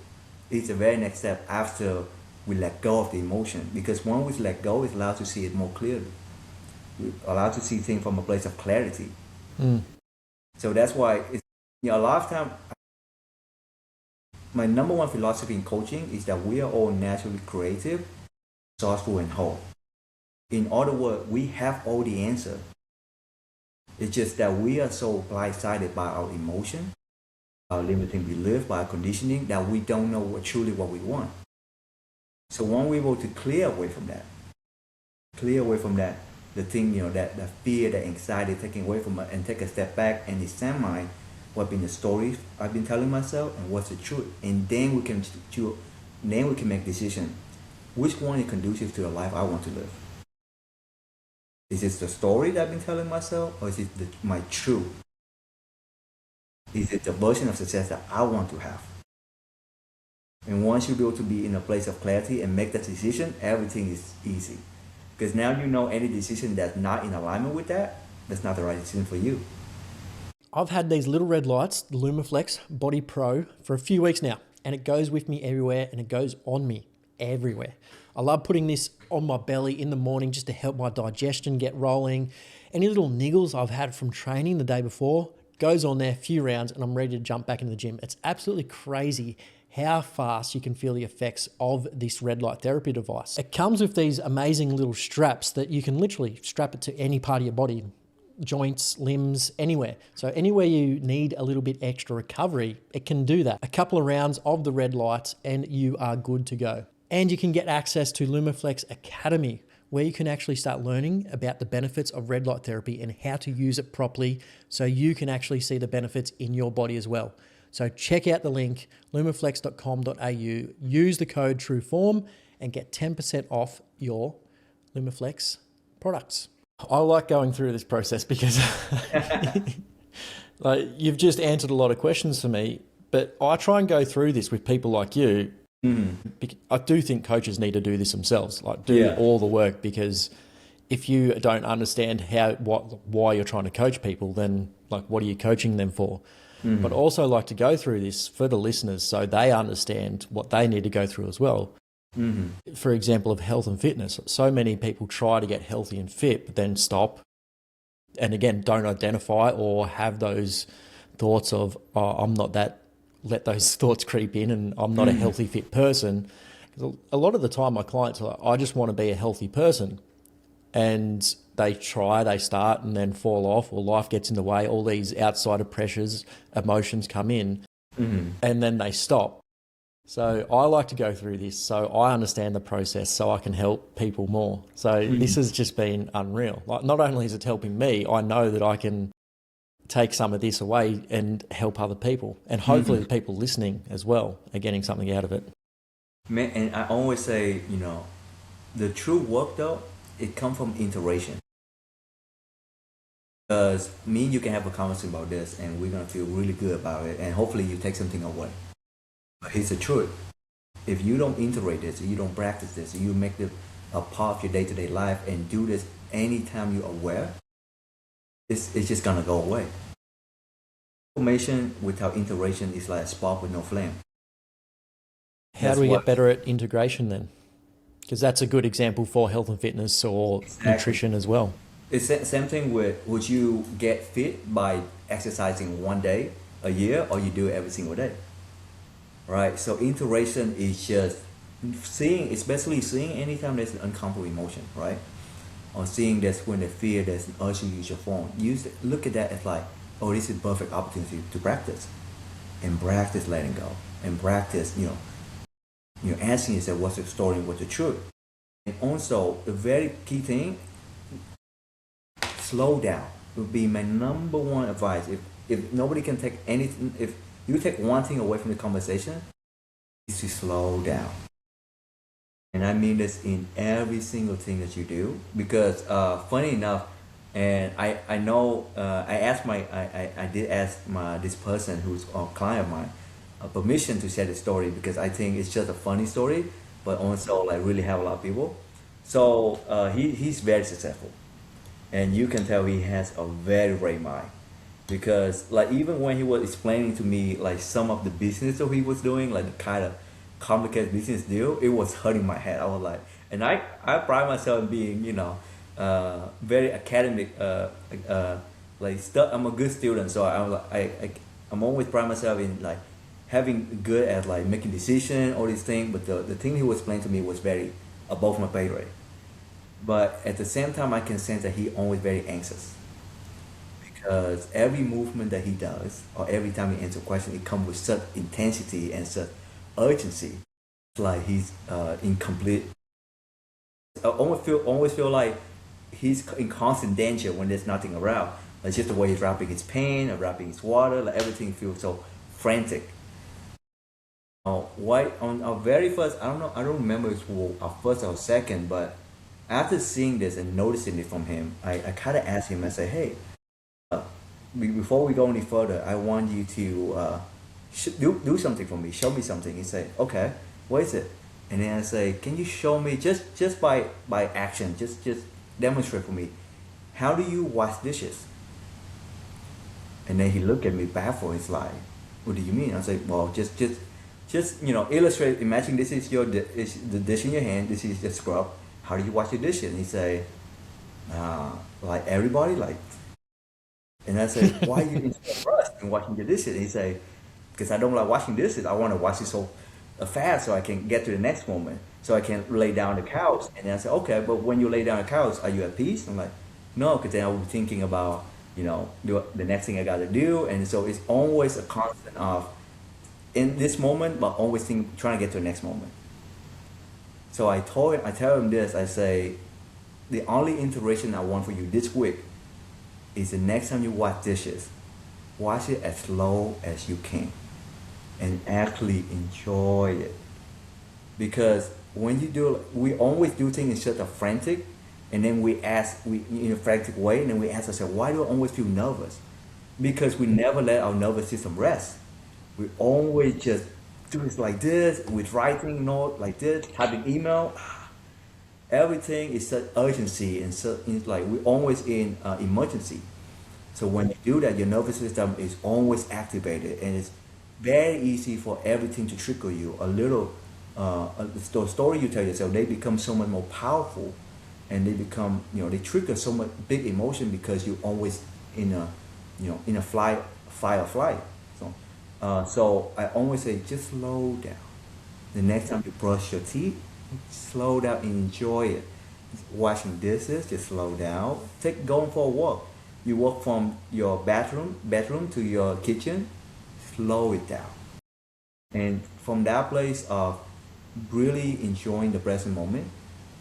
is the very next step after we let go of the emotion. Because when we let go, it's allowed to see it more clearly. We're allowed to see things from a place of clarity. So that's why a lot of time, my number one philosophy in coaching is that we are all naturally creative, resourceful, and whole. In other words, we have all the answer. It's just that we are so blindsided by our emotion, our limiting belief, by our conditioning, that we don't know what we want. So when we're able to clear away from that, the thing, that the fear, the anxiety, taking away from it, and take a step back and examine what been the stories I've been telling myself and what's the truth, and then we can make decision. Which one is conducive to the life I want to live? Is it the story that I've been telling myself, or is it my truth? Is it the version of success that I want to have? And once you be able to be in a place of clarity and make that decision, everything is easy. Because now you know any decision that's not in alignment with that's not the right decision for you. I've had these little red lights, the Lumaflex Body Pro, for a few weeks now, and it goes with me everywhere, and it goes on me everywhere. I love putting this on my belly in the morning just to help my digestion get rolling. Any little niggles I've had from training the day before goes on there, a few rounds, and I'm ready to jump back into the gym. It's absolutely crazy how fast you can feel the effects of this red light therapy device. It comes with these amazing little straps that you can literally strap it to any part of your body, joints, limbs, anywhere. So anywhere you need a little bit extra recovery, it can do that. A couple of rounds of the red lights and you are good to go. And you can get access to Lumaflex Academy, where you can actually start learning about the benefits of red light therapy and how to use it properly so you can actually see the benefits in your body as well. So check out the link, lumaflex.com.au, use the code TRUEFORM and get 10% off your Lumaflex products. I like going through this process because like you've just answered a lot of questions for me But I try and go through this with people like you. I do think coaches need to do this themselves, like do all the work, because if you don't understand why you're trying to coach people, then like what are you coaching them for? But also like to go through this for the listeners so they understand what they need to go through as well. For example, of health and fitness, so many people try to get healthy and fit, but then stop. And again, don't identify or have those thoughts of, oh, I'm not that, let those thoughts creep in and I'm not a healthy, fit person. A lot of the time my clients are like, I just want to be a healthy person. And they start and then fall off, or life gets in the way, all these outside pressures, emotions come in, and then they stop. So I like to go through this so I understand the process so I can help people more. So this has just been unreal. Like, not only is it helping me, I know that I can take some of this away and help other people. And hopefully the people listening as well are getting something out of it. Man, and I always say, the true work though, it comes from iteration. Because me and you can have a conversation about this and we're going to feel really good about it, and hopefully you take something away. But here's the truth. If you don't integrate this, you don't practice this, you make it a part of your day-to-day life and do this anytime you're aware, it's just going to go away. Information without integration is like a spark with no flame. How do we get better at integration then? Because that's a good example for health and fitness or nutrition as well. It's the same thing with, would you get fit by exercising one day a year, or you do it every single day? Right? So integration is just seeing, especially seeing anytime there's an uncomfortable emotion, right? Or seeing that's when the fear, there's an urge to use your phone. Look at that as like, oh, this is a perfect opportunity to practice. And practice letting go. And practice, asking yourself what's the story and what's the truth. And also, the very key thing, slow down would be my number one advice. If nobody can take anything, if you take one thing away from the conversation, is to slow down. And I mean this in every single thing that you do, because funny enough, and I know I did ask this person who's a client of mine permission to share the story, because I think it's just a funny story, but also like really help a lot of people. So he's very successful, and you can tell he has a very great mind, because like even when he was explaining to me like some of the business that he was doing, like the kind of complicated business deal, it was hurting my head. I was like, and I pride myself in being very academic, I'm a good student, so I'm always pride myself in like having good at like making decisions, all these things. But the thing he was explaining to me was very above my pay grade. But at the same time, I can sense that he always very anxious, because every movement that he does, or every time he answers a question, it comes with such intensity and such urgency. It's like he's incomplete. I always feel like he's in constant danger when there's nothing around. Like just the way he's wrapping his pen, or wrapping his water, like everything feels so frantic. On our very first, I don't remember if it was our first or second, but after seeing this and noticing it from him, I kind of asked him, I said, hey, before we go any further, I want you to do something for me, show me something. He said, okay, what is it? And then I say, can you show me just by action, just demonstrate for me, how do you wash dishes? And then he looked at me baffled. He's like, what do you mean? I said, well, just illustrate. Imagine this is the dish in your hand. This is the scrub. How do you wash your dishes? And he say, like everybody, like. And I said, why are you in rust in washing your dishes? And he say, because I don't like washing dishes. I want to wash it so fast so I can get to the next moment, so I can lay down the couch. And then I said, okay, but when you lay down the couch, are you at peace? I'm like, no, because then I will be thinking about, the next thing I got to do. And so it's always a constant of, in this moment, but always trying to get to the next moment. So I tell him this, I say, the only integration I want for you this week is the next time you wash dishes, wash it as slow as you can and actually enjoy it. Because when you do, we always do things in such a frantic, and then we in a frantic way, and then we ask ourselves, why do I always feel nervous? Because we never let our nervous system rest. We always just do it like this with writing note like this, typing email. Everything is such urgency and so it's like we're always in emergency. So when you do that, your nervous system is always activated, and it's very easy for everything to trigger you. A little, the story you tell yourself, they become so much more powerful, and they become, they trigger so much big emotion because you're always in a, in a fight or flight. So I always say, just slow down. The next time you brush your teeth, slow down and enjoy it. Washing dishes, just slow down. Going for a walk. You walk from your bedroom to your kitchen, slow it down. And from that place of really enjoying the present moment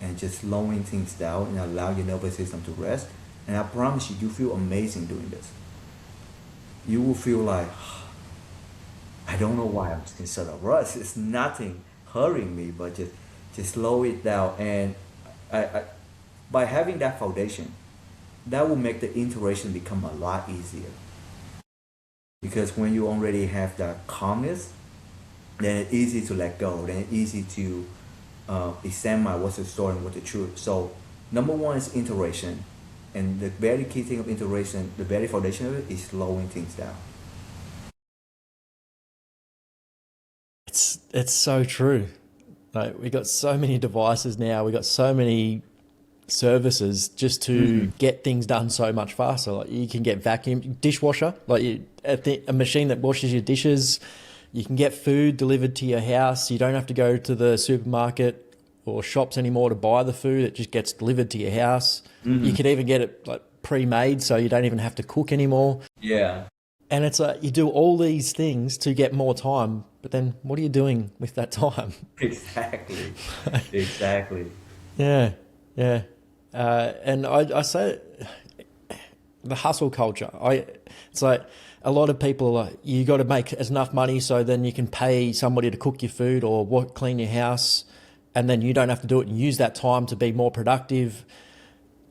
and just slowing things down and allow your nervous system to rest. And I promise you, you feel amazing doing this. You will feel like, I don't know why I'm in sort of rush. It's nothing hurrying me, but just slow it down. And by having that foundation, that will make the interaction become a lot easier. Because when you already have that calmness, then it's easy to let go. Then it's easy to examine what's the story and what's the truth. So number one is interaction. And the very key thing of interaction, the very foundation of it is slowing things down. It's so true. Like, we got so many devices now. We got so many services just to get things done so much faster. Like, you can get vacuum dishwasher, like a machine that washes your dishes. You can get food delivered to your house. You don't have to go to the supermarket or shops anymore to buy the food. It just gets delivered to your house. You can even get it like pre-made, so you don't even have to cook anymore. Yeah. And it's like, you do all these things to get more time, but then what are you doing with that time? Exactly. Exactly. Yeah. And I say the hustle culture. It's like a lot of people are like, you got to make enough money so then you can pay somebody to cook your food or clean your house, and then you don't have to do it and use that time to be more productive.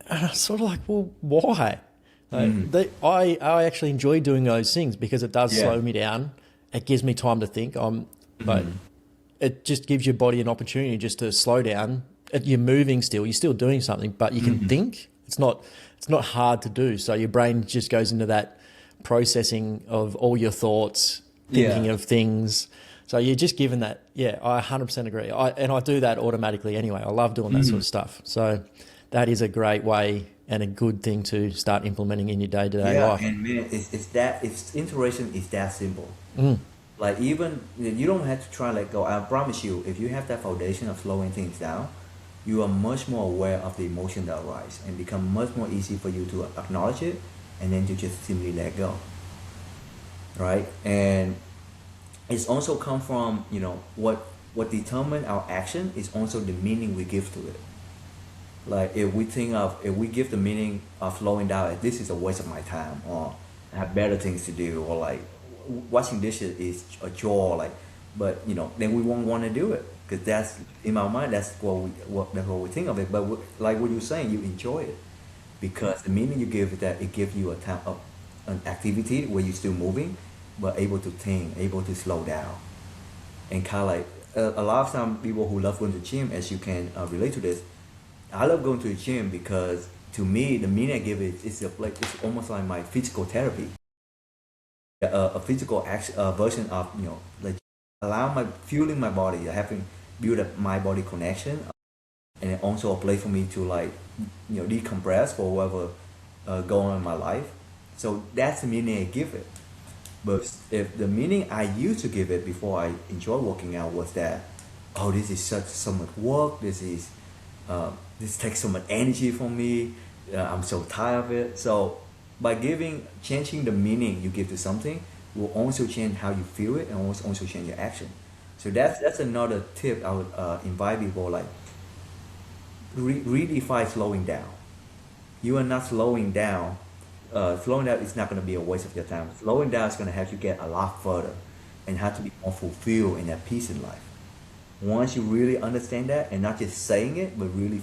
And I'm sort of like, well, why? I actually enjoy doing those things because it does slow me down. It gives me time to think. But it just gives your body an opportunity just to slow down. You're moving still. You're still doing something, but you can think. It's not hard to do. So your brain just goes into that processing of all your thoughts, thinking of things. So you're just given that. Yeah, I 100% agree. And I do that automatically anyway. I love doing that sort of stuff. So that is a great way and a good thing to start implementing in your day-to-day life. And man, it's integration is that simple. Like, even you don't have to try and let go. I promise you, if you have that foundation of slowing things down, you are much more aware of the emotion that arise and become much more easy for you to acknowledge it and then to just simply let go. Right? And it's also come from, what determine our action is also the meaning we give to it. Like, if we give the meaning of slowing down, this is a waste of my time, or I have better things to do, or like washing dishes is a chore, like, but then we won't want to do it because that's in my mind. That's what we think of it. But like what you're saying, you enjoy it because the meaning you give it, that it gives you a time of an activity where you're still moving, but able to think, able to slow down, and kind of like a lot of time people who love going to the gym, as you can relate to this. I love going to the gym because to me the meaning I give it is it's almost like my physical therapy, a physical version of like fueling my body, having build up my body connection, and also a place for me to like decompress for whatever going on in my life. So that's the meaning I give it. But if the meaning I used to give it before I enjoyed working out was that, oh, this is so much work, this takes so much energy from me, I'm so tired of it. So by changing the meaning you give to something will also change how you feel it and also change your action. So that's another tip I would invite people, like redefine slowing down. You are not slowing down. Slowing down is not going to be a waste of your time. Slowing down is going to help you get a lot further and have to be more fulfilled and at peace in life. Once you really understand that and not just saying it, but really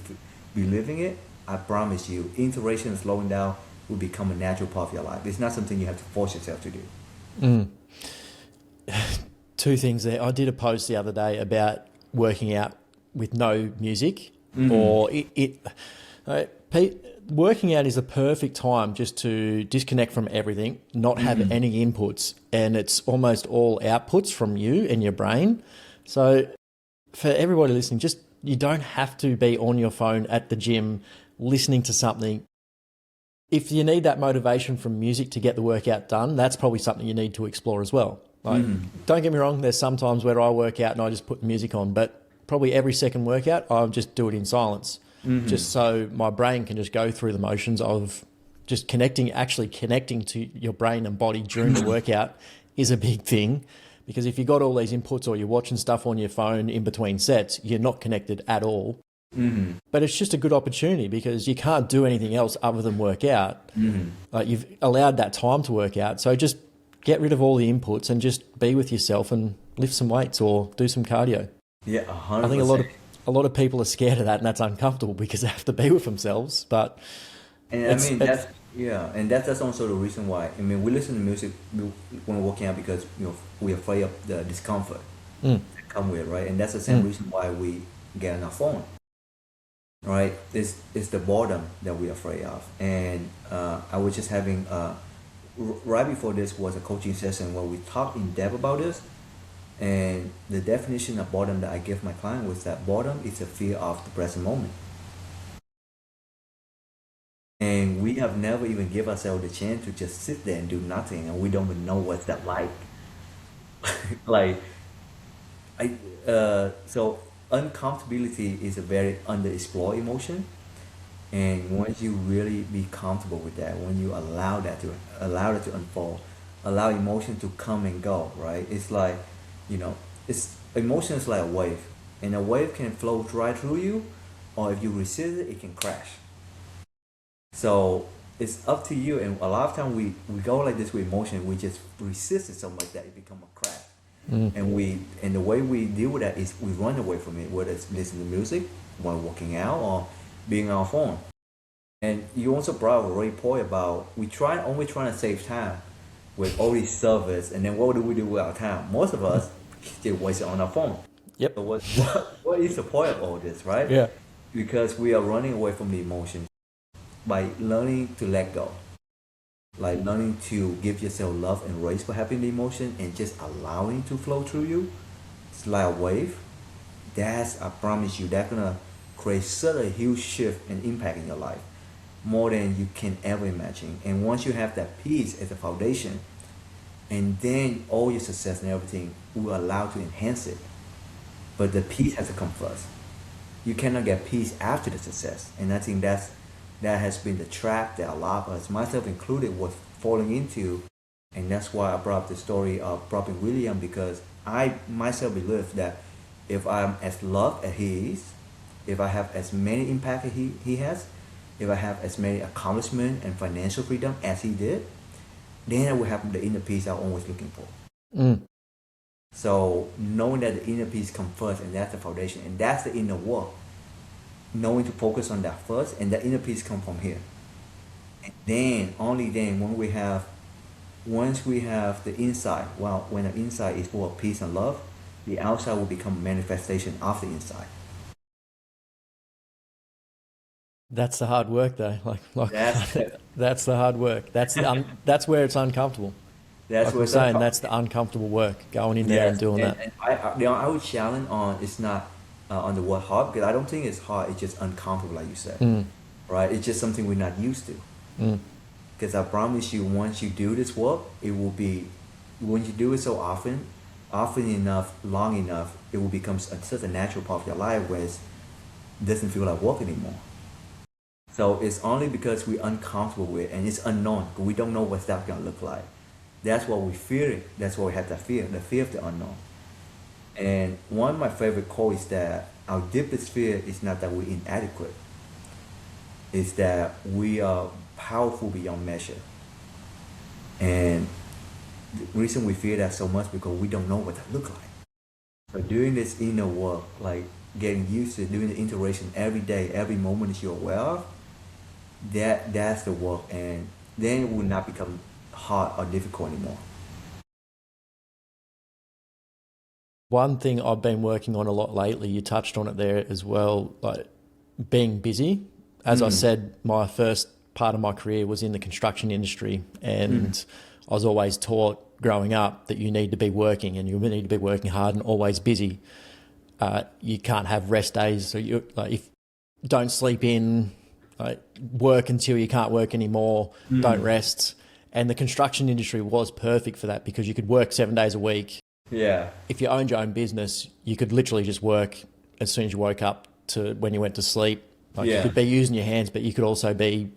be living it, I promise you, integration and slowing down will become a natural part of your life. It's not something you have to force yourself to do. two things there. I did a post the other day about working out with no music, or working out is a perfect time just to disconnect from everything, not have any inputs, and it's almost all outputs from you and your brain. So for everybody listening, just you don't have to be on your phone at the gym listening to something. If you need that motivation from music to get the workout done, that's probably something you need to explore as well. Like, don't get me wrong, there's some times where I work out and I just put the music on, but probably every second workout, I'll just do it in silence, just so my brain can just go through the motions of just actually connecting to your brain and body during the workout is a big thing. Because if you've got all these inputs or you're watching stuff on your phone in between sets, you're not connected at all. But it's just a good opportunity because you can't do anything else other than work out. You've allowed that time to work out. So just get rid of all the inputs and just be with yourself and lift some weights or do some cardio. Yeah, 100%. I think a lot of people are scared of that, and that's uncomfortable because they have to be with themselves. But and that's also the reason why. I mean, we listen to music when we're working out because we're afraid of the discomfort that come with, right? And that's the same reason why we get on our phone, right? It's the boredom that we're afraid of. And I was just having right before this was a coaching session where we talked in depth about this. And the definition of boredom that I give my client was that boredom is a fear of the present moment. And we have never even give ourselves the chance to just sit there and do nothing, and we don't even know what's that like. So uncomfortability is a very underexplored emotion. And once you really be comfortable with that, when you allow it to unfold, allow emotion to come and go, right? It's like, emotion is like a wave, and a wave can flow right through you, or if you resist it, it can crash. So it's up to you. And a lot of time we go like this with emotion, we just resist it so much that it become a crash. And the way we deal with that is we run away from it, whether it's listening to music while working out or being on our phone. And you also brought up a great point about only trying to save time with all these service, and then what do we do with our time? Most of us still waste it on our phone. Yep. So what is the point of all this, right? Yeah. Because we are running away from the emotion by learning to let go, like learning to give yourself love and grace for having the emotion and just allowing to flow through you. It's like a wave. I promise you, that's gonna create such a huge shift and impact in your life, more than you can ever imagine. And once you have that peace as a foundation, and then all your success and everything will allow to enhance it. But the peace has to come first. You cannot get peace after the success. And I think that has been the trap that a lot of us, myself included, was falling into. And that's why I brought up the story of Robin Williams, because I myself believe that if I'm as loved as he is, if I have as many impact as he has, if I have as many accomplishment and financial freedom as he did, then I will have the inner peace I'm always looking for. So knowing that the inner peace comes first, and that's the foundation, and that's the inner work. Knowing to focus on that first, and the inner peace comes from here. And then, only then, once we have the inside, when the inside is full of peace and love, the outside will become a manifestation of the inside. That's the hard work, though. That's the hard work. That's where it's uncomfortable. That's what I'm saying. That's the uncomfortable work, going in there and doing that. And I would challenge on, it's not on the word hard, because I don't think it's hard. It's just uncomfortable, like you said, right? It's just something we're not used to. Because I promise you, once you do this work, it will be, when you do it so often enough, long enough, it will become such a natural part of your life where it doesn't feel like work anymore. So it's only because we're uncomfortable with it, and it's unknown. We don't know what that's gonna look like. That's what we fear it. That's why we have that fear, the fear of the unknown. And one of my favorite quotes is that our deepest fear is not that we're inadequate. It's that we are powerful beyond measure. And the reason we fear that so much because we don't know what that looks like. So doing this inner work, like getting used to doing the iteration every day, every moment that you're aware of, that's the work, and then it will not become hard or difficult anymore. One thing I've been working on a lot lately, you touched on it there as well, like being busy. As I said, my first part of my career was in the construction industry, and I was always taught growing up that you need to be working and you need to be working hard and always busy. You can't have rest days, so you like if don't sleep in, like work until you can't work anymore, don't rest. And the construction industry was perfect for that because you could work 7 days a week. Yeah. If you owned your own business, you could literally just work as soon as you woke up to when you went to sleep. Like you could be using your hands, but you could also be,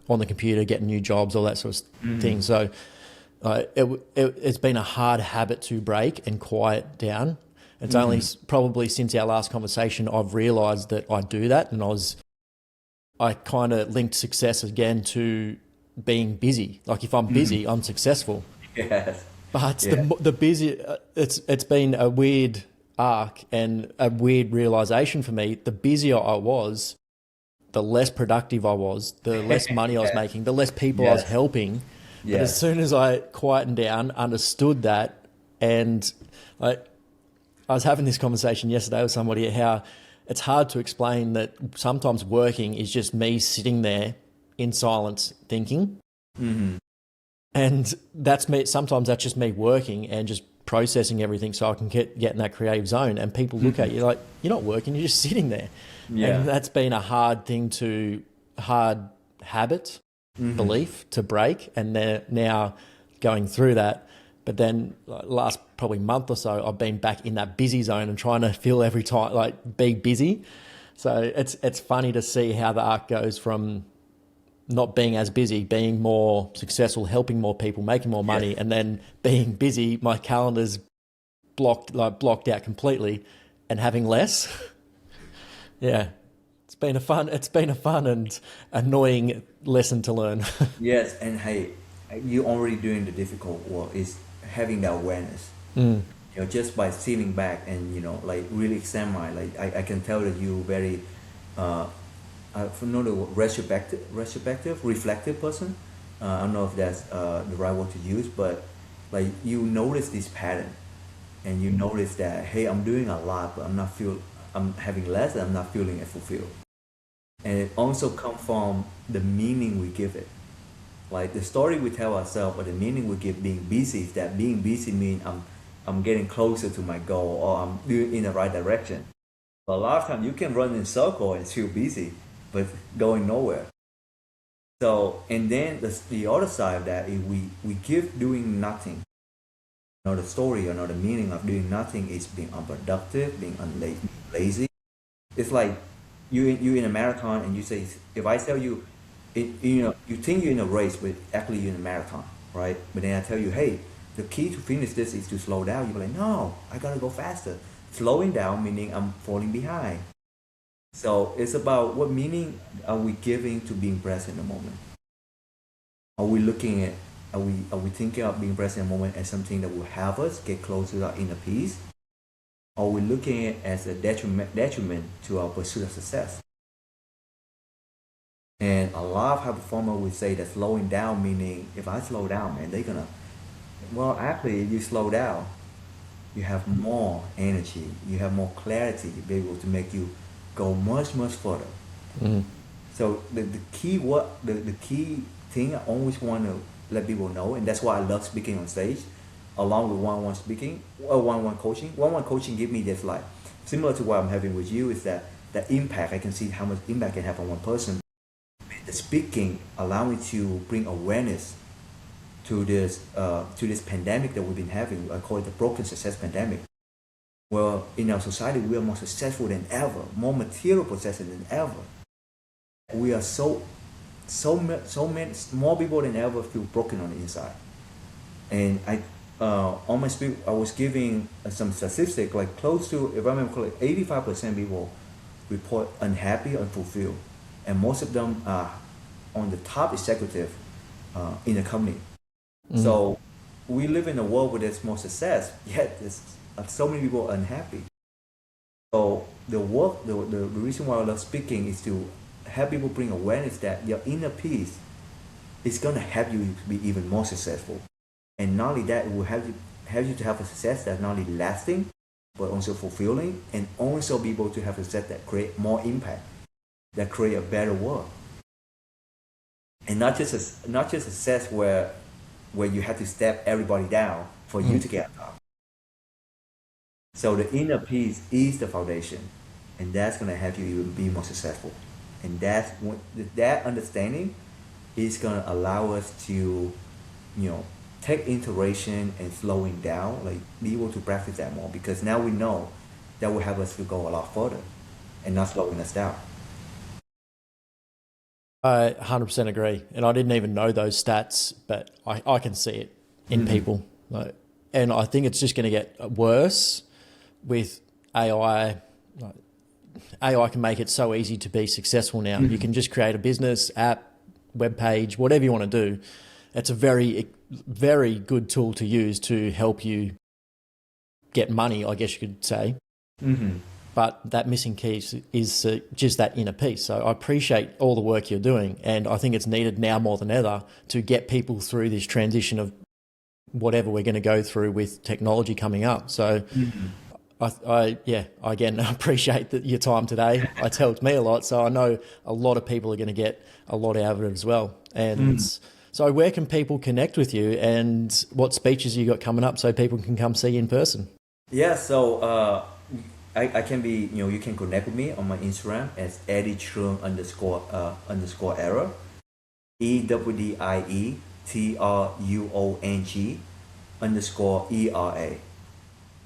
on the computer, getting new jobs, all that sort of thing. So it's been a hard habit to break and quiet down. It's only probably since our last conversation I've realised that I do that, and I kind of linked success again to being busy. Like if I'm busy, I'm successful. Yes. But the busy, it's been a weird arc and a weird realisation for me. The busier I was, the less productive I was, the less money I was making, the less people I was helping. But as soon as I quietened down, understood that, and I was having this conversation yesterday with somebody how it's hard to explain that sometimes working is just me sitting there in silence thinking. And that's me. Sometimes that's just me working and just processing everything so I can get in that creative zone. And people look at you like, you're not working, you're just sitting there. And that's been a hard habit, belief to break. And then now going through that. But then last probably month or so, I've been back in that busy zone and trying to feel every time, like be busy. So it's funny to see how the arc goes from not being as busy, being more successful, helping more people, making more money, and then being busy, my calendar's blocked out completely, and having less. It's been a fun and annoying lesson to learn. Yes, and hey, you already doing the difficult work is having that awareness. Just by sitting back and like really examine. Like I can tell that you very the word retrospective, reflective person. I don't know if that's the right word to use, but like you notice this pattern, and you notice that hey, I'm doing a lot, but I'm having less, and I'm not feeling it fulfilled. And it also comes from the meaning we give it. Like the story we tell ourselves, or the meaning we give being busy is that being busy means I'm getting closer to my goal, or I'm doing in the right direction. But a lot of times you can run in circle and still busy, but going nowhere. So, and then the other side of that is we give doing nothing. The story the meaning of doing nothing is being unproductive, being lazy. It's like you in a marathon, and you say, if I tell you, you think you're in a race, but actually you're in a marathon, right? But then I tell you, hey, the key to finish this is to slow down. You're like, no, I gotta go faster. Slowing down meaning I'm falling behind. So it's about what meaning are we giving to being present in the moment? Are we looking at, are we thinking of being present in the moment as something that will help us get closer to our inner peace? Or are we looking at it as a detriment to our pursuit of success? And a lot of high performers would say that slowing down meaning, if I slow down, man, they're gonna, well, actually, if you slow down, you have more energy, you have more clarity to be able to make you go much, much further. So the key thing I always want to let people know, and that's why I love speaking on stage, along with one-on-one speaking or one-on-one coaching. One-on-one coaching give me this like, similar to what I'm having with you, is that the impact, I can see how much impact I can have on one person. The speaking allow me to bring awareness to this pandemic that we've been having. I call it the broken success pandemic. Well, in our society, we are more successful than ever, more material possessive than ever. We are so many more people than ever feel broken on the inside. And on my speak, I was giving some statistic, like close to, if I remember correctly, 85% people report unhappy, unfulfilled, and most of them are on the top executive in the company. So we live in a world where there's more success, yet there's so many people unhappy. So the reason why I love speaking is to help people bring awareness that your inner peace is gonna help you to be even more successful. And not only that, it will help you to have a success that's not only lasting, but also fulfilling, and also be able to have a set that create more impact, that create a better world. And not just a set where you have to step everybody down for you to get up. So the inner peace is the foundation, and that's gonna help you even be more successful. And that understanding is gonna allow us to, take iteration and slowing down, like be able to practice that more, because now we know that will help us to go a lot further and not slowing us down. I 100% agree. And I didn't even know those stats, but I can see it in people. And I think it's just going to get worse with AI. AI can make it so easy to be successful now. You can just create a business, app, web page, whatever you want to do. It's a very, very good tool to use to help you get money, I guess you could say. But that missing key is just that inner peace. So I appreciate all the work you're doing, and I think it's needed now more than ever to get people through this transition of whatever we're going to go through with technology coming up. So I again, appreciate your time today. It's helped me a lot. So I know a lot of people are going to get a lot out of it as well. And so where can people connect with you, and what speeches you got coming up so people can come see you in person? Yeah, so I can be, you can connect with me on my Instagram as Eddie Truong _ error, EDIETRUONG _ ERA.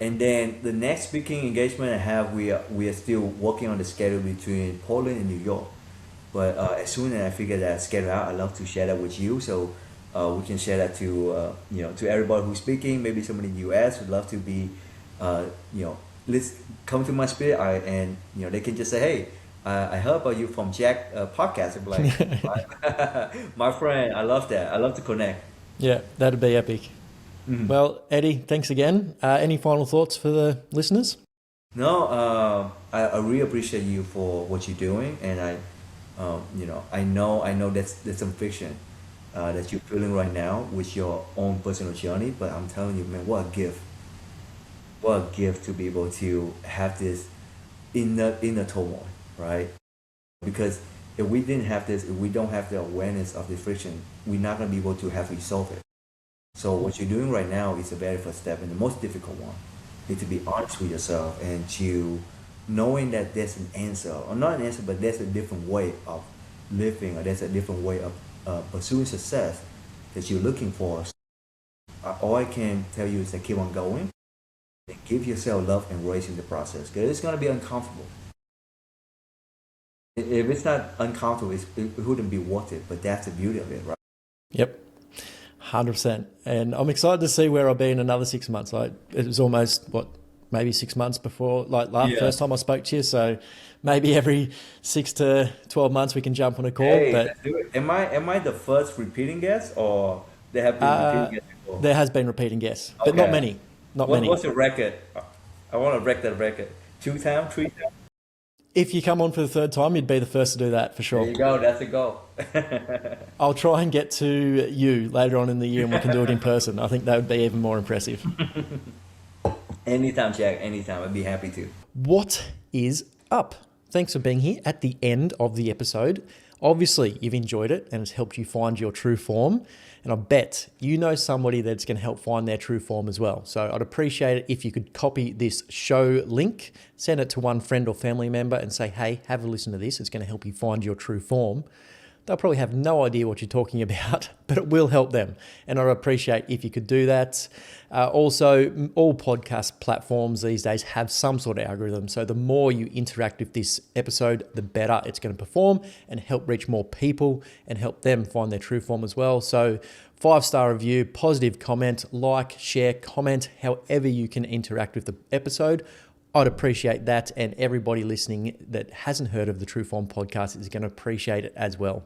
And then the next speaking engagement I have, we are still working on the schedule between Portland and New York. But as soon as I figure that schedule out, I'd love to share that with you, so we can share that to to everybody who's speaking. Maybe somebody in the US would love to be, let's come to my spirit, and they can just say, hey, I heard about you from Jack podcast. I'm like, my friend, I love that. I love to connect. Yeah, that'd be epic. Well, Eddie, thanks again. Any final thoughts for the listeners? No, I really appreciate you for what you're doing, and I know that's some fiction that you're feeling right now with your own personal journey. But I'm telling you, man, what a gift! What a gift to be able to have this inner turmoil, right? Because if we didn't have this, if we don't have the awareness of the friction, we're not gonna be able to have resolve it. So what you're doing right now is the very first step, and the most difficult one. You need to be honest with yourself, and to knowing that there's an answer, or not an answer, but there's a different way of living, or there's a different way of pursuing success that you're looking for. All I can tell you is to keep on going, and give yourself love and grace in the process, because it's going to be uncomfortable. If it's not uncomfortable, it wouldn't be worth it, but that's the beauty of it, right? Yep. 100%. And I'm excited to see where I'll be in another 6 months. Like, it was almost, maybe 6 months before, first time I spoke to you. So maybe every 6 to 12 months we can jump on a call. Hey, but let's do it. Am I the first repeating guest, or there have been repeating guests before? There has been repeating guests, but Okay. not many. Not many. What's the record? I want to wreck that record. 2 times, 3 times? If you come on for the third time, you'd be the first to do that for sure. There you go. That's a goal. I'll try and get to you later on in the year, and we can do it in person. I think that would be even more impressive. Anytime, Jack. Anytime. I'd be happy to. What is up? Thanks for being here at the end of the episode. Obviously, you've enjoyed it and it's helped you find your true form. And I bet you know somebody that's going to help find their true form as well. So I'd appreciate it if you could copy this show link, send it to one friend or family member and say, hey, have a listen to this. It's going to help you find your true form. They'll probably have no idea what you're talking about, but it will help them. And I'd appreciate if you could do that. Also, all podcast platforms these days have some sort of algorithm. So the more you interact with this episode, the better it's going to perform and help reach more people and help them find their true form as well. So 5-star review, positive comment, like, share, comment, however you can interact with the episode. I'd appreciate that, and everybody listening that hasn't heard of the True Form podcast is going to appreciate it as well.